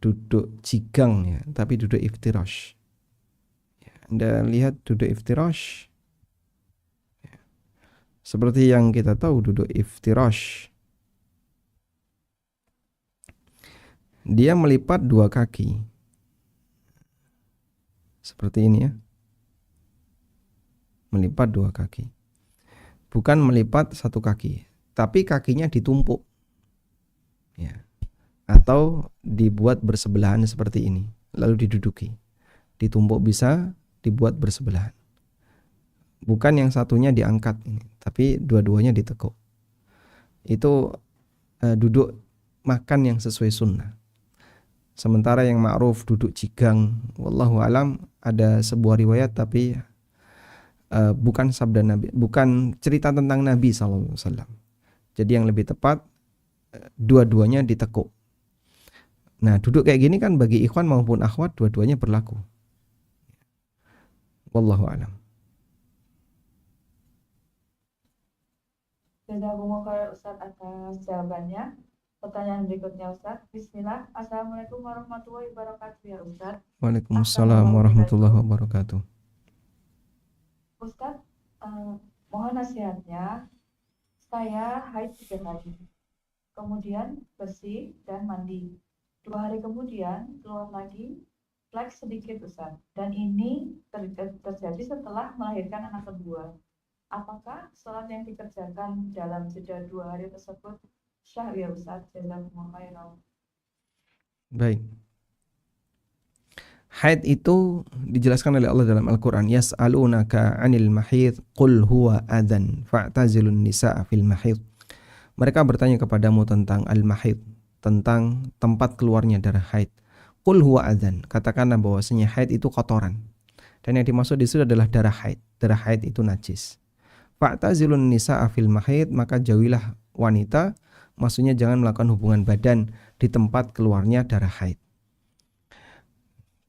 S1: duduk jigang ya, tapi duduk iftirash. Anda lihat duduk iftirash. Seperti yang kita tahu duduk iftirash. Dia melipat 2 kaki. Seperti ini ya. Melipat 2 kaki. Bukan melipat 1 kaki, tapi kakinya ditumpuk. Ya. Atau dibuat bersebelahan seperti ini, lalu diduduki. Ditumpuk bisa, dibuat bersebelahan. Bukan yang satunya diangkat ini, tapi dua-duanya ditekuk. Itu duduk makan yang sesuai sunnah. Sementara yang ma'ruf duduk jigang, wallahu alam, ada sebuah riwayat tapi bukan sabda Nabi, bukan cerita tentang Nabi SAW. Jadi yang lebih tepat dua-duanya ditekuk. Nah, duduk kayak gini kan bagi ikhwan maupun akhwat dua-duanya berlaku. Wallahu alam.
S2: Jazakumullah khairan Ustaz atas jawabannya. Pertanyaan berikutnya Ustaz. Bismillah. Assalamualaikum warahmatullahi wabarakatuh ya Ustaz.
S1: Waalaikumsalam warahmatullahi wabarakatuh.
S2: Ustaz, mohon nasihatnya. Saya haid 3 hari, kemudian bersih dan mandi. 2 hari kemudian keluar lagi, flek sedikit Ustaz. Dan ini terjadi setelah melahirkan anak kedua. Apakah sholat yang dikerjakan dalam jeda 2 hari tersebut syah ya Ustaz? Jazakumullah khairan.
S1: Baik. Haid itu dijelaskan oleh Allah dalam Al-Quran. Yas'alunaka 'anil mahid qul huwa adhan fa'tazilun nisa'a fil mahid. Mereka bertanya kepadamu tentang al-mahid, tentang tempat keluarnya darah haid. Qul huwa adhan, katakanlah bahwasanya haid itu kotoran. Dan yang dimaksud di situ adalah darah haid. Darah haid itu najis. Fa'tazilun nisa'a fil mahid, maka jauhilah wanita, maksudnya jangan melakukan hubungan badan di tempat keluarnya darah haid.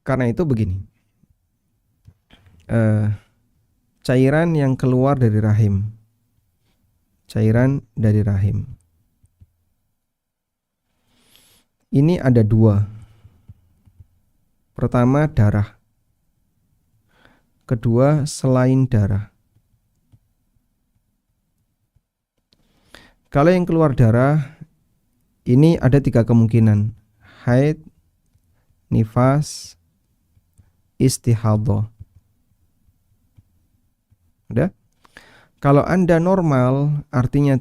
S1: Karena itu begini, cairan yang keluar dari rahim, ini ada dua. Pertama darah, kedua selain darah. Kalau yang keluar darah, ini ada 3 kemungkinan: haid, nifas, istihadhah. Udah? Kalau Anda normal, artinya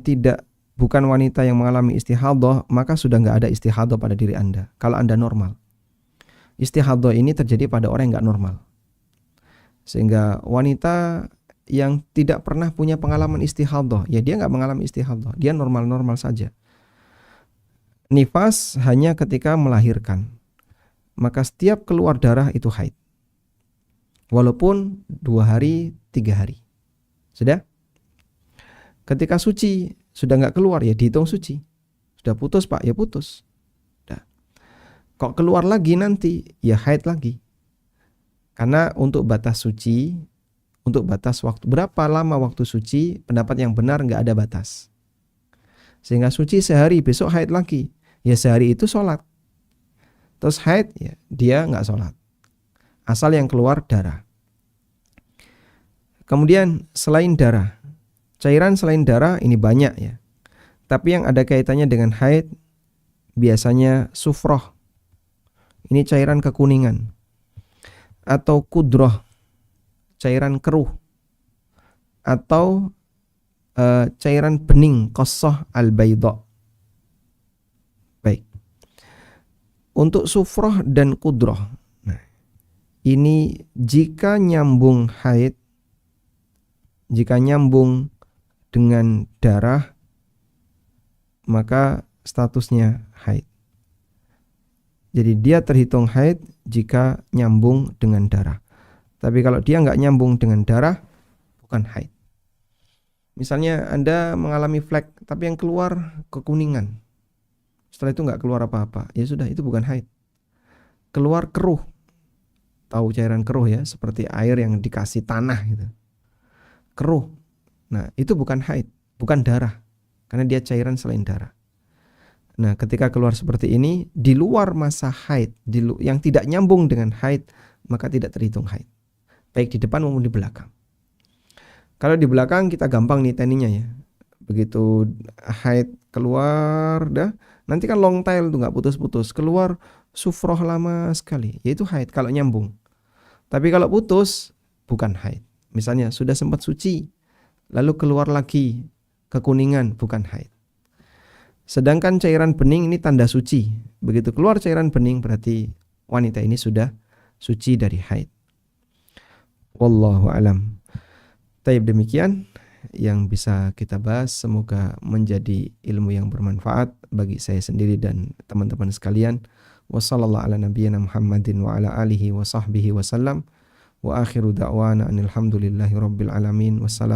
S1: bukan wanita yang mengalami istihadhah, maka sudah nggak ada istihadhah pada diri Anda. Kalau Anda normal. Istihadhah ini terjadi pada orang yang nggak normal. Sehingga wanita yang tidak pernah punya pengalaman istihadhah, ya dia nggak mengalami istihadhah, dia normal-normal saja. Nifas hanya ketika melahirkan. Maka setiap keluar darah itu haid. Walaupun 2 hari, 3 hari. Sudah? Ketika suci, sudah nggak keluar, ya dihitung suci. Sudah putus Pak, ya putus. Sudah. Kok keluar lagi nanti, ya haid lagi. Karena untuk batas suci, untuk batas waktu, berapa lama waktu suci, pendapat yang benar nggak ada batas. Sehingga suci sehari, besok haid lagi. Ya sehari itu sholat. Terus haid, ya dia nggak sholat. Asal yang keluar darah. Kemudian selain darah, cairan selain darah ini banyak ya. Tapi yang ada kaitannya dengan haid biasanya sufroh. Ini cairan kekuningan. Atau kudroh, cairan keruh. Atau cairan bening, qasah al-bayda. Baik. Untuk sufroh dan kudroh, ini jika nyambung haid, jika nyambung dengan darah, maka statusnya haid. Jadi dia terhitung haid jika nyambung dengan darah. Tapi kalau dia nggak nyambung dengan darah, bukan haid. Misalnya Anda mengalami flek, tapi yang keluar kekuningan. Setelah itu nggak keluar apa-apa, ya sudah, itu bukan haid. Keluar keruh. Tahu cairan keruh ya, seperti air yang dikasih tanah gitu. Keruh. Nah, itu bukan haid, bukan darah. Karena dia cairan selain darah. Nah, ketika keluar seperti ini, di luar masa haid, yang tidak nyambung dengan haid, maka tidak terhitung haid. Baik di depan maupun di belakang. Kalau di belakang kita gampang nih teninya ya. Begitu haid keluar, nanti kan long tail tuh nggak putus-putus. Keluar sufroh lama sekali, yaitu haid kalau nyambung. Tapi kalau putus, bukan haid. Misalnya sudah sempat suci, lalu keluar lagi kekuningan, bukan haid. Sedangkan cairan bening ini tanda suci. Begitu keluar cairan bening berarti wanita ini sudah suci dari haid. Wallahu alam. Taib, demikian yang bisa kita bahas. Semoga menjadi ilmu yang bermanfaat bagi saya sendiri dan teman-teman sekalian. Wassallallahu ala nabiyyina Muhammadin wa ala alihi wa sahbihi wa sallam. Wa akhiru da'wana anil hamdulillahi rabbil alamin. Wassalam.